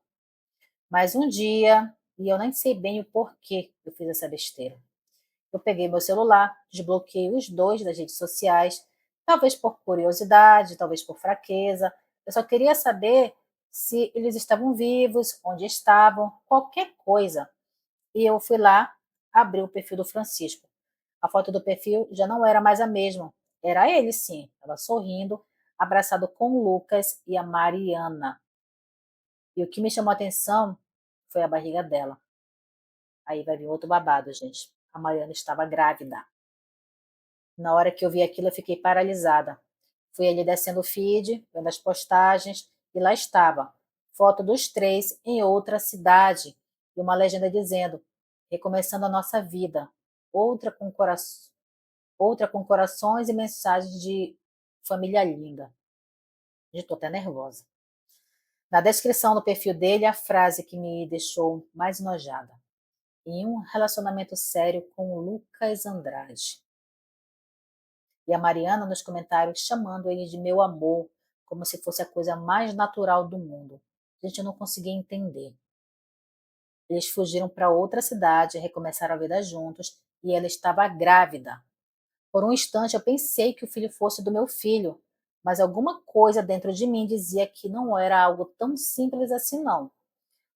Mas um dia, e eu nem sei bem o porquê eu fiz essa besteira. Eu peguei meu celular, desbloqueei os dois das redes sociais, talvez por curiosidade, talvez por fraqueza. Eu só queria saber se eles estavam vivos, onde estavam, qualquer coisa. E eu fui lá, abri o perfil do Francisco. A foto do perfil já não era mais a mesma. Era ele, sim. Estava sorrindo, abraçado com o Lucas e a Mariana. E o que me chamou a atenção foi a barriga dela. Aí vai vir outro babado, gente. A Mariana estava grávida. Na hora que eu vi aquilo, eu fiquei paralisada. Fui ali descendo o feed, vendo as postagens, e lá estava. Foto dos três em outra cidade. E uma legenda dizendo: recomeçando a nossa vida. Outra com, cora... Outra com corações e mensagens de família linda. Estou até nervosa. Na descrição do perfil dele, a frase que me deixou mais enojada. Em um relacionamento sério com o Lucas Andrade. E a Mariana nos comentários chamando ele de meu amor, como se fosse a coisa mais natural do mundo. A gente não conseguia entender. Eles fugiram para outra cidade, recomeçaram a vida juntos, e ela estava grávida. Por um instante eu pensei que o filho fosse do meu filho, mas alguma coisa dentro de mim dizia que não era algo tão simples assim não.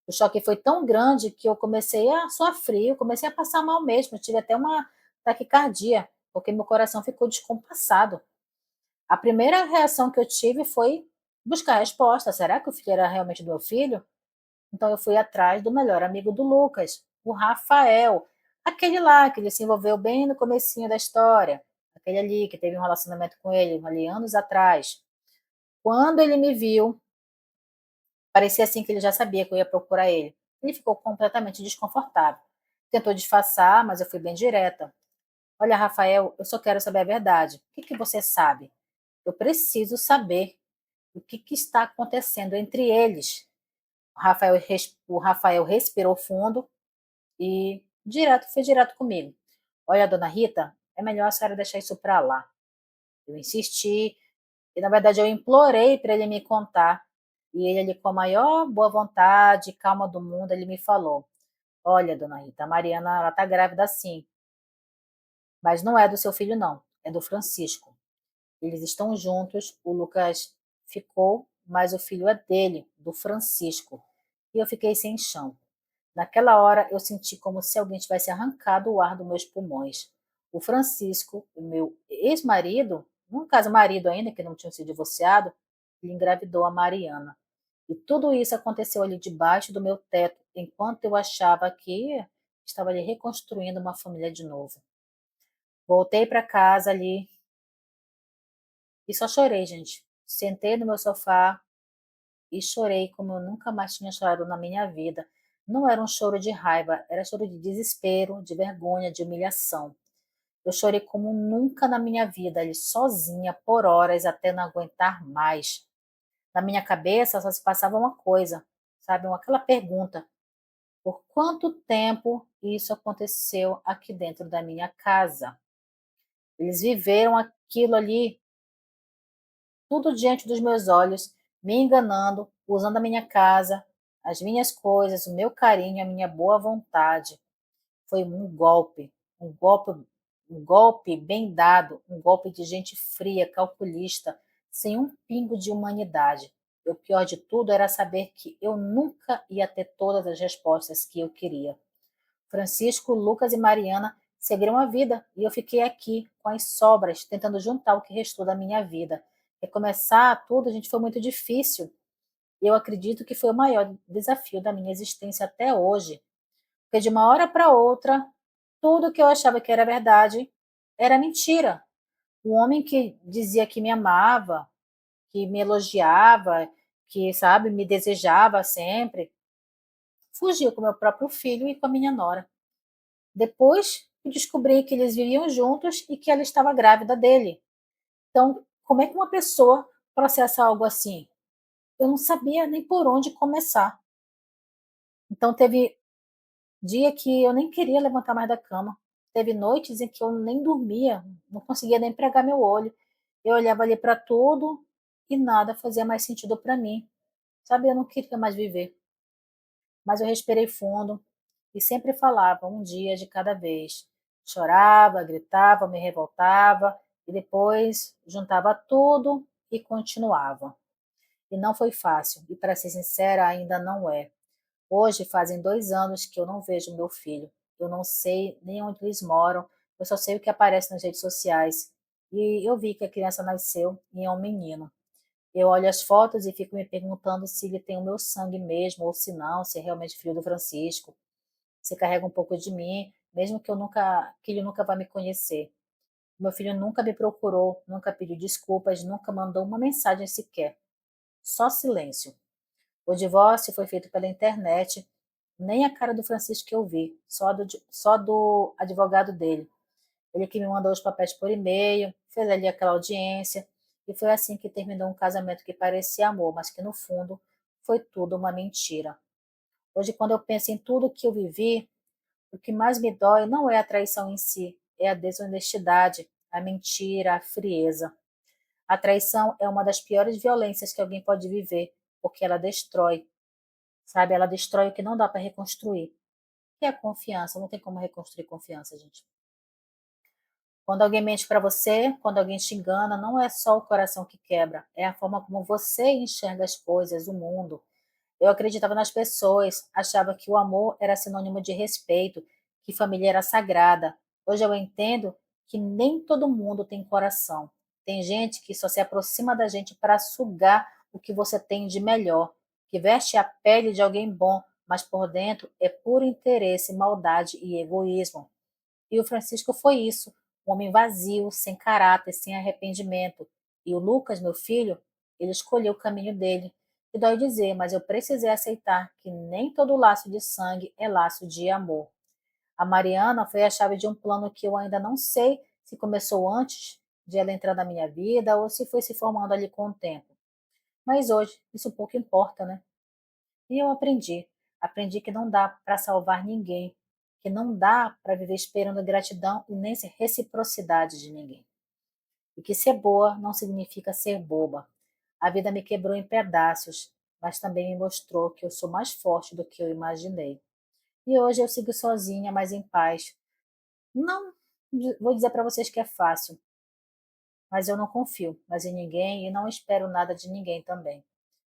O choque foi tão grande que eu comecei a sofrer, eu comecei a passar mal mesmo, eu tive até uma taquicardia, porque meu coração ficou descompassado. A primeira reação que eu tive foi buscar a resposta. Será que o filho era realmente do meu filho? Então eu fui atrás do melhor amigo do Lucas, o Rafael. Aquele lá que ele se envolveu bem no comecinho da história. Aquele ali que teve um relacionamento com ele ali anos atrás. Quando ele me viu, parecia assim que ele já sabia que eu ia procurar ele. Ele ficou completamente desconfortável. Tentou disfarçar, mas eu fui bem direta. Olha, Rafael, eu só quero saber a verdade. O que você sabe? Eu preciso saber o que está acontecendo entre eles. O Rafael respirou fundo e foi direto comigo. Olha, dona Rita, é melhor a senhora deixar isso para lá. Eu insisti e, na verdade, eu implorei para ele me contar. E ele, com a maior boa vontade e calma do mundo, ele me falou: Olha, dona Rita, a Mariana, ela está grávida sim, mas não é do seu filho, não, é do Francisco. Eles estão juntos, o Lucas ficou, mas o filho é dele, do Francisco. E eu fiquei sem chão. Naquela hora eu senti como se alguém tivesse arrancado o ar dos meus pulmões. O Francisco, o meu ex-marido, no caso marido ainda, que não tinha se divorciado, ele engravidou a Mariana. E tudo isso aconteceu ali debaixo do meu teto, enquanto eu achava que estava ali reconstruindo uma família de novo. Voltei para casa ali, e só chorei, gente. Sentei no meu sofá e chorei como eu nunca mais tinha chorado na minha vida. Não era um choro de raiva, era choro de desespero, de vergonha, de humilhação. Eu chorei como nunca na minha vida, ali sozinha, por horas, até não aguentar mais. Na minha cabeça só se passava uma coisa, sabe? Aquela pergunta: por quanto tempo isso aconteceu aqui dentro da minha casa. Eles viveram aquilo ali tudo diante dos meus olhos, me enganando, usando a minha casa, as minhas coisas, o meu carinho, a minha boa vontade. Foi um golpe, um golpe bem dado, um golpe de gente fria, calculista, sem um pingo de humanidade. E o pior de tudo era saber que eu nunca ia ter todas as respostas que eu queria. Francisco, Lucas e Mariana seguiram a vida e eu fiquei aqui com as sobras, tentando juntar o que restou da minha vida. Recomeçar tudo, gente, foi muito difícil. E eu acredito que foi o maior desafio da minha existência até hoje. Porque de uma hora para outra, tudo que eu achava que era verdade era mentira. Um homem que dizia que me amava, que me elogiava, que, sabe, me desejava sempre, fugiu com meu próprio filho e com a minha nora. Depois, eu descobri que eles viviam juntos e que ela estava grávida dele. Então, como é que uma pessoa processa algo assim? Eu não sabia nem por onde começar. Então, teve dia que eu nem queria levantar mais da cama. Teve noites em que eu nem dormia, não conseguia nem pregar meu olho. Eu olhava ali para tudo e nada fazia mais sentido para mim. Sabe, eu não queria mais viver. Mas eu respirei fundo e sempre falava um dia de cada vez. Chorava, gritava, me revoltava e depois juntava tudo e continuava. E não foi fácil, e para ser sincera, ainda não é. Hoje fazem 2 anos que eu não vejo meu filho. Eu não sei nem onde eles moram, eu só sei o que aparece nas redes sociais. E eu vi que a criança nasceu e é um menino. Eu olho as fotos e fico me perguntando se ele tem o meu sangue mesmo, ou se não, se é realmente filho do Francisco. Se carrega um pouco de mim, mesmo que ele nunca vá me conhecer. Meu filho nunca me procurou, nunca pediu desculpas, nunca mandou uma mensagem sequer. Só silêncio. O divórcio foi feito pela internet, nem a cara do Francisco que eu vi, só do advogado dele. Ele que me mandou os papéis por e-mail, fez ali aquela audiência, e foi assim que terminou um casamento que parecia amor, mas que no fundo foi tudo uma mentira. Hoje, quando eu penso em tudo que eu vivi, o que mais me dói não é a traição em si, é a desonestidade, a mentira, a frieza. A traição é uma das piores violências que alguém pode viver, porque ela destrói, sabe? Ela destrói o que não dá para reconstruir. Que é a confiança, não tem como reconstruir confiança, gente. Quando alguém mente para você, quando alguém te engana, não é só o coração que quebra, é a forma como você enxerga as coisas, o mundo. Eu acreditava nas pessoas, achava que o amor era sinônimo de respeito, que família era sagrada. Hoje eu entendo que nem todo mundo tem coração. Tem gente que só se aproxima da gente para sugar o que você tem de melhor, que veste a pele de alguém bom, mas por dentro é puro interesse, maldade e egoísmo. E o Francisco foi isso, um homem vazio, sem caráter, sem arrependimento. E o Lucas, meu filho, ele escolheu o caminho dele. E dói dizer, mas eu precisei aceitar que nem todo laço de sangue é laço de amor. A Mariana foi a chave de um plano que eu ainda não sei se começou antes de ela entrar na minha vida ou se foi se formando ali com o tempo. Mas hoje, isso pouco importa, né? E eu aprendi que não dá para salvar ninguém, que não dá para viver esperando gratidão e nem reciprocidade de ninguém. E que ser boa não significa ser boba. A vida me quebrou em pedaços, mas também me mostrou que eu sou mais forte do que eu imaginei. E hoje eu sigo sozinha, mas em paz. Não vou dizer para vocês que é fácil, mas eu não confio mais em ninguém e não espero nada de ninguém também.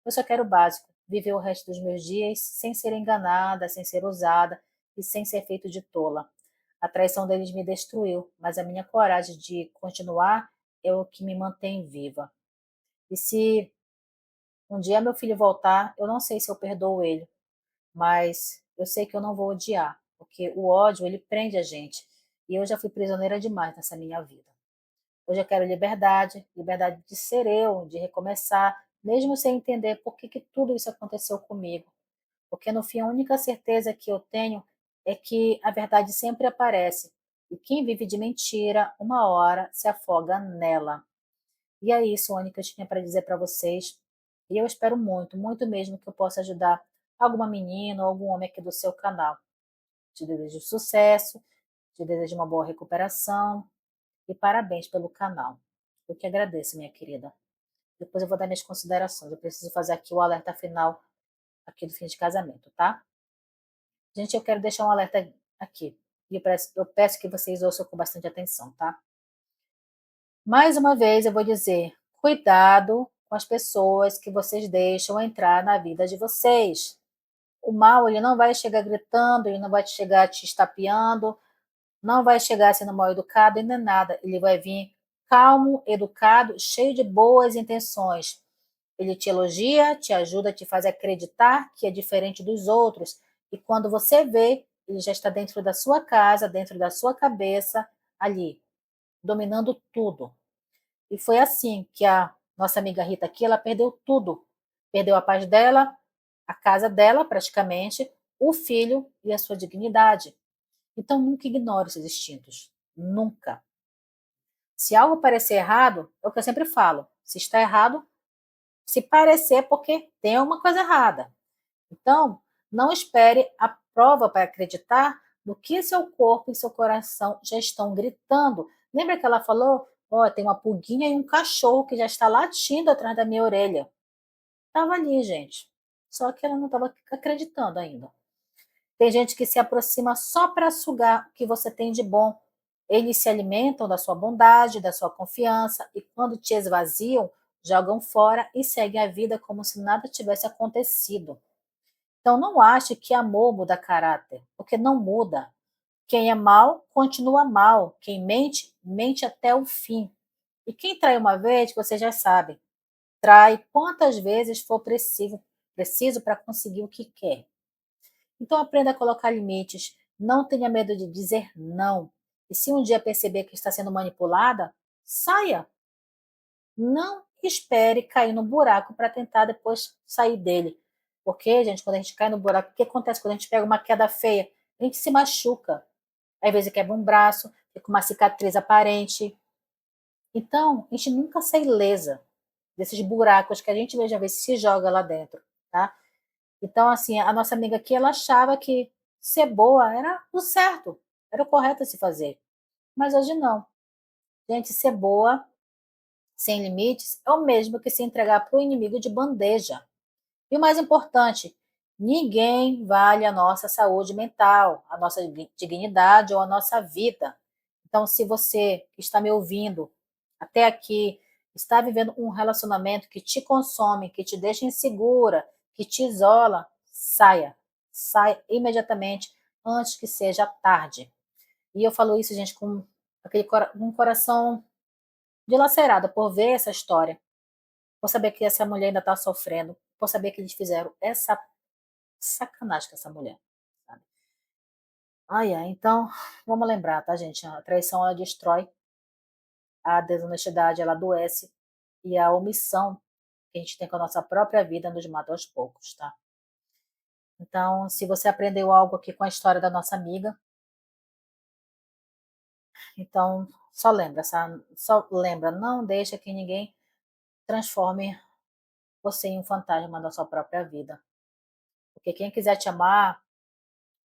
Eu só quero o básico, viver o resto dos meus dias sem ser enganada, sem ser usada e sem ser feito de tola. A traição deles me destruiu, mas a minha coragem de continuar é o que me mantém viva. E se um dia meu filho voltar, eu não sei se eu perdoo ele, mas eu sei que eu não vou odiar, porque o ódio, ele prende a gente. E eu já fui prisioneira demais nessa minha vida. Hoje eu quero liberdade, liberdade de ser eu, de recomeçar, mesmo sem entender por que tudo isso aconteceu comigo. Porque no fim a única certeza que eu tenho é que a verdade sempre aparece. E quem vive de mentira, uma hora se afoga nela. E é isso, Anny, que eu tinha para dizer para vocês. E eu espero muito, muito mesmo que eu possa ajudar alguma menina ou algum homem aqui do seu canal. Te desejo sucesso, te desejo uma boa recuperação e parabéns pelo canal. Eu que agradeço, minha querida. Depois eu vou dar minhas considerações. Eu preciso fazer aqui o alerta final aqui do fim de casamento, tá? Gente, eu quero deixar um alerta aqui. E eu peço que vocês ouçam com bastante atenção, tá? Mais uma vez eu vou dizer, cuidado com as pessoas que vocês deixam entrar na vida de vocês. O mal, ele não vai chegar gritando, ele não vai chegar te estapeando, não vai chegar sendo mal educado e nem nada. Ele vai vir calmo, educado, cheio de boas intenções. Ele te elogia, te ajuda, te faz acreditar que é diferente dos outros. E quando você vê, ele já está dentro da sua casa, dentro da sua cabeça, ali, dominando tudo. E foi assim que a nossa amiga Rita aqui, ela perdeu tudo. Perdeu a paz dela, a casa dela, praticamente, o filho e a sua dignidade. Então, nunca ignore esses instintos. Nunca. Se algo parecer errado, é o que eu sempre falo. Se está errado, se parecer, é porque tem alguma coisa errada. Então, não espere a prova para acreditar no que seu corpo e seu coração já estão gritando. Lembra que ela falou? Ó, oh, tem uma pulguinha e um cachorro que já está latindo atrás da minha orelha. Estava ali, gente. Só que ela não estava acreditando ainda. Tem gente que se aproxima só para sugar o que você tem de bom. Eles se alimentam da sua bondade, da sua confiança, e quando te esvaziam, jogam fora e seguem a vida como se nada tivesse acontecido. Então não ache que amor muda caráter, porque não muda. Quem é mal, continua mal. Quem mente, mente até o fim. E quem trai uma vez, você já sabe, trai quantas vezes for preciso para conseguir o que quer. Então aprenda a colocar limites, não tenha medo de dizer não. E se um dia perceber que está sendo manipulada, saia. Não espere cair no buraco para tentar depois sair dele. Porque, gente, quando a gente cai no buraco, o que acontece quando a gente pega uma queda feia? A gente se machuca. Às vezes quebra um braço, fica uma cicatriz aparente. Então, a gente nunca sai ilesa desses buracos que a gente veja vezes se joga lá dentro, tá? Então, assim, a nossa amiga aqui, ela achava que ser boa era o certo, era o correto a se fazer. Mas hoje não. Gente, ser boa, sem limites, é o mesmo que se entregar para o inimigo de bandeja. E o mais importante, ninguém vale a nossa saúde mental, a nossa dignidade ou a nossa vida. Então, se você que está me ouvindo até aqui está vivendo um relacionamento que te consome, que te deixa insegura, que te isola, saia. Saia imediatamente antes que seja tarde. E eu falo isso, gente, com um coração dilacerado por ver essa história, por saber que essa mulher ainda está sofrendo, por saber que eles fizeram essa sacanagem com essa mulher. Sabe? Ai, ai, então, vamos lembrar, tá, gente? A traição, ela destrói, a desonestidade, ela adoece, e a omissão que a gente tem com a nossa própria vida nos mata aos poucos, tá? Então, se você aprendeu algo aqui com a história da nossa amiga, então só lembra, não deixa que ninguém transforme você em um fantasma da sua própria vida. Porque quem quiser te amar,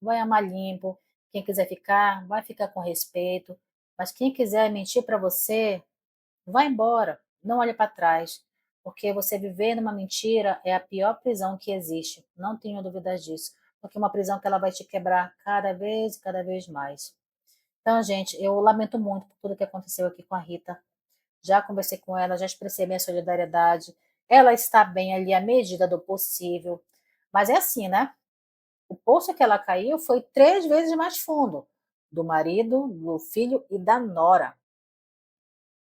vai amar limpo. Quem quiser ficar, vai ficar com respeito. Mas quem quiser mentir para você, vai embora. Não olhe para trás. Porque você viver numa mentira é a pior prisão que existe. Não tenho dúvidas disso. Porque é uma prisão que ela vai te quebrar cada vez mais. Então, gente, eu lamento muito por tudo que aconteceu aqui com a Rita. Já conversei com ela, já expressei minha solidariedade. Ela está bem ali à medida do possível. Mas é assim, né? O poço que ela caiu foi 3 vezes mais fundo, do marido, do filho e da nora.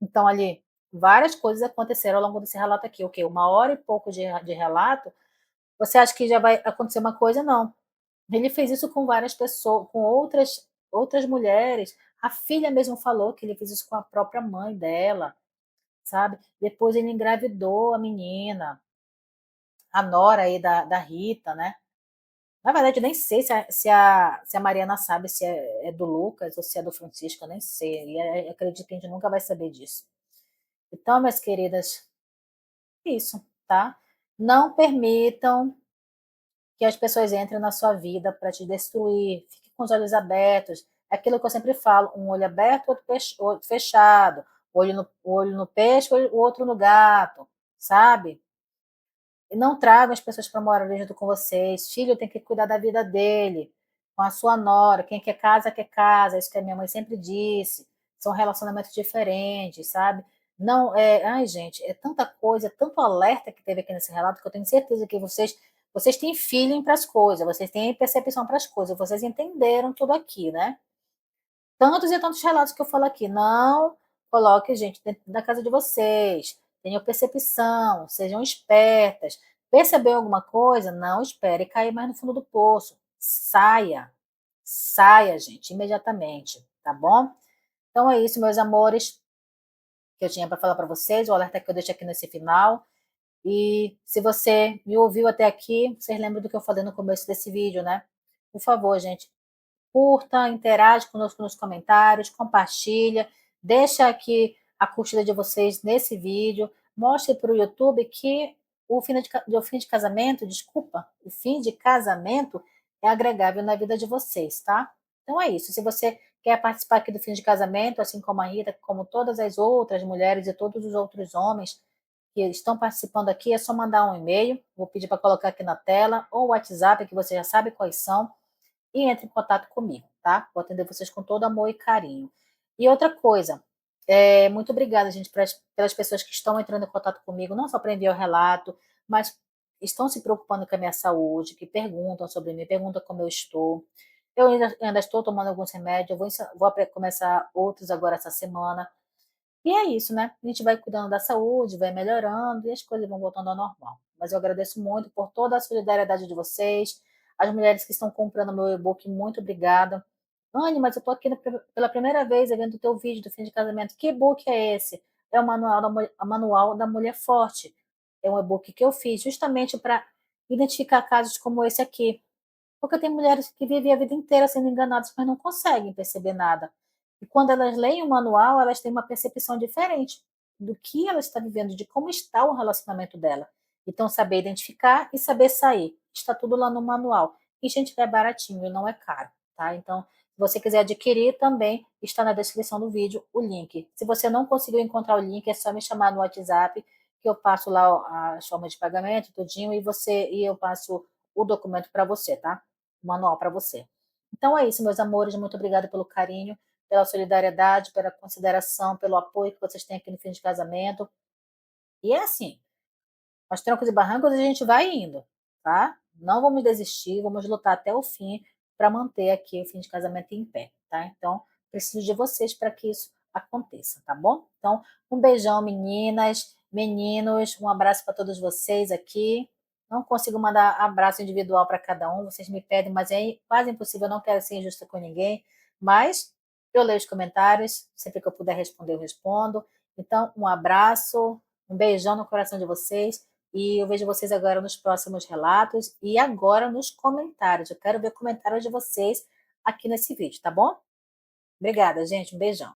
Então, ali, várias coisas aconteceram ao longo desse relato aqui. O quê? 1 hora e pouco de relato. Você acha que já vai acontecer uma coisa? Não. Ele fez isso com várias pessoas, com outras mulheres. A filha mesmo falou que ele fez isso com a própria mãe dela, sabe? Depois ele engravidou a menina, a nora aí da Rita, né? Na verdade, eu nem sei se a Mariana sabe se é do Lucas ou se é do Francisco, eu nem sei. E acredito que a gente nunca vai saber disso. Então, minhas queridas, isso, tá? Não permitam que as pessoas entrem na sua vida para te destruir. Fique com os olhos abertos. É aquilo que eu sempre falo: um olho aberto, outro fechado. Olho no peixe, o outro no gato, sabe? E não tragam as pessoas para morar junto com vocês. Filho tem que cuidar da vida dele, com a sua nora. Quem quer casa, quer casa. Isso que a minha mãe sempre disse. São relacionamentos diferentes, sabe? Não, ai, gente, é tanta coisa, é tanto alerta que teve aqui nesse relato que eu tenho certeza que vocês têm feeling para as coisas, vocês têm percepção para as coisas, vocês entenderam tudo aqui, né? Tantos e tantos relatos que eu falo aqui. Não coloque gente dentro da casa de vocês. Tenham percepção, sejam espertas. Percebeu alguma coisa? Não espere cair mais no fundo do poço. Saia. Saia, gente, imediatamente, tá bom? Então é isso, meus amores, que eu tinha para falar para vocês. O alerta que eu deixo aqui nesse final. E se você me ouviu até aqui, vocês lembram do que eu falei no começo desse vídeo, né? Por favor, gente, curta, interage conosco nos comentários, compartilha, deixa aqui a curtida de vocês nesse vídeo, mostre para o YouTube que o fim de casamento, desculpa, o fim de casamento é agregável na vida de vocês, tá? Então é isso. Se você quer participar aqui do fim de casamento, assim como a Rita, como todas as outras mulheres e todos os outros homens que estão participando aqui, é só mandar um e-mail, vou pedir para colocar aqui na tela, ou o WhatsApp, que você já sabe quais são, e entre em contato comigo, tá? Vou atender vocês com todo amor e carinho. E outra coisa, muito obrigada, gente, pelas pessoas que estão entrando em contato comigo, não só para enviar o relato, mas estão se preocupando com a minha saúde, que perguntam sobre mim, perguntam como eu estou. Eu ainda estou tomando alguns remédios, vou começar outros agora essa semana. E é isso, né? A gente vai cuidando da saúde, vai melhorando e as coisas vão voltando ao normal. Mas eu agradeço muito por toda a solidariedade de vocês, as mulheres que estão comprando meu e-book, muito obrigada. Anne, mas eu estou aqui pela primeira vez vendo o teu vídeo do fim de casamento. Que e-book é esse? É o Manual da Mulher Forte. É um e-book que eu fiz justamente para identificar casos como esse aqui. Porque tem mulheres que vivem a vida inteira sendo enganadas, mas não conseguem perceber nada. E quando elas leem o manual, elas têm uma percepção diferente do que ela está vivendo, de como está o relacionamento dela. Então, saber identificar e saber sair. Está tudo lá no manual. E, gente, é baratinho e não é caro, tá? Então, se você quiser adquirir, também está na descrição do vídeo o link. Se você não conseguiu encontrar o link, é só me chamar no WhatsApp, que eu passo lá as formas de pagamento, tudinho, e eu passo o documento para você, tá? Manual para você. Então é isso, meus amores. Muito obrigada pelo carinho, pela solidariedade, pela consideração, pelo apoio que vocês têm aqui no fim de casamento. E é assim, aos trancos e barrancos a gente vai indo, tá? Não vamos desistir, vamos lutar até o fim para manter aqui o fim de casamento em pé, tá? Então, preciso de vocês para que isso aconteça, tá bom? Então, um beijão, meninas, meninos, um abraço para todos vocês aqui. Não consigo mandar abraço individual para cada um, vocês me pedem, mas é quase impossível, eu não quero ser injusta com ninguém, mas eu leio os comentários, sempre que eu puder responder, eu respondo. Então, um abraço, um beijão no coração de vocês e eu vejo vocês agora nos próximos relatos e agora nos comentários. Eu quero ver comentários de vocês aqui nesse vídeo, tá bom? Obrigada, gente. Um beijão.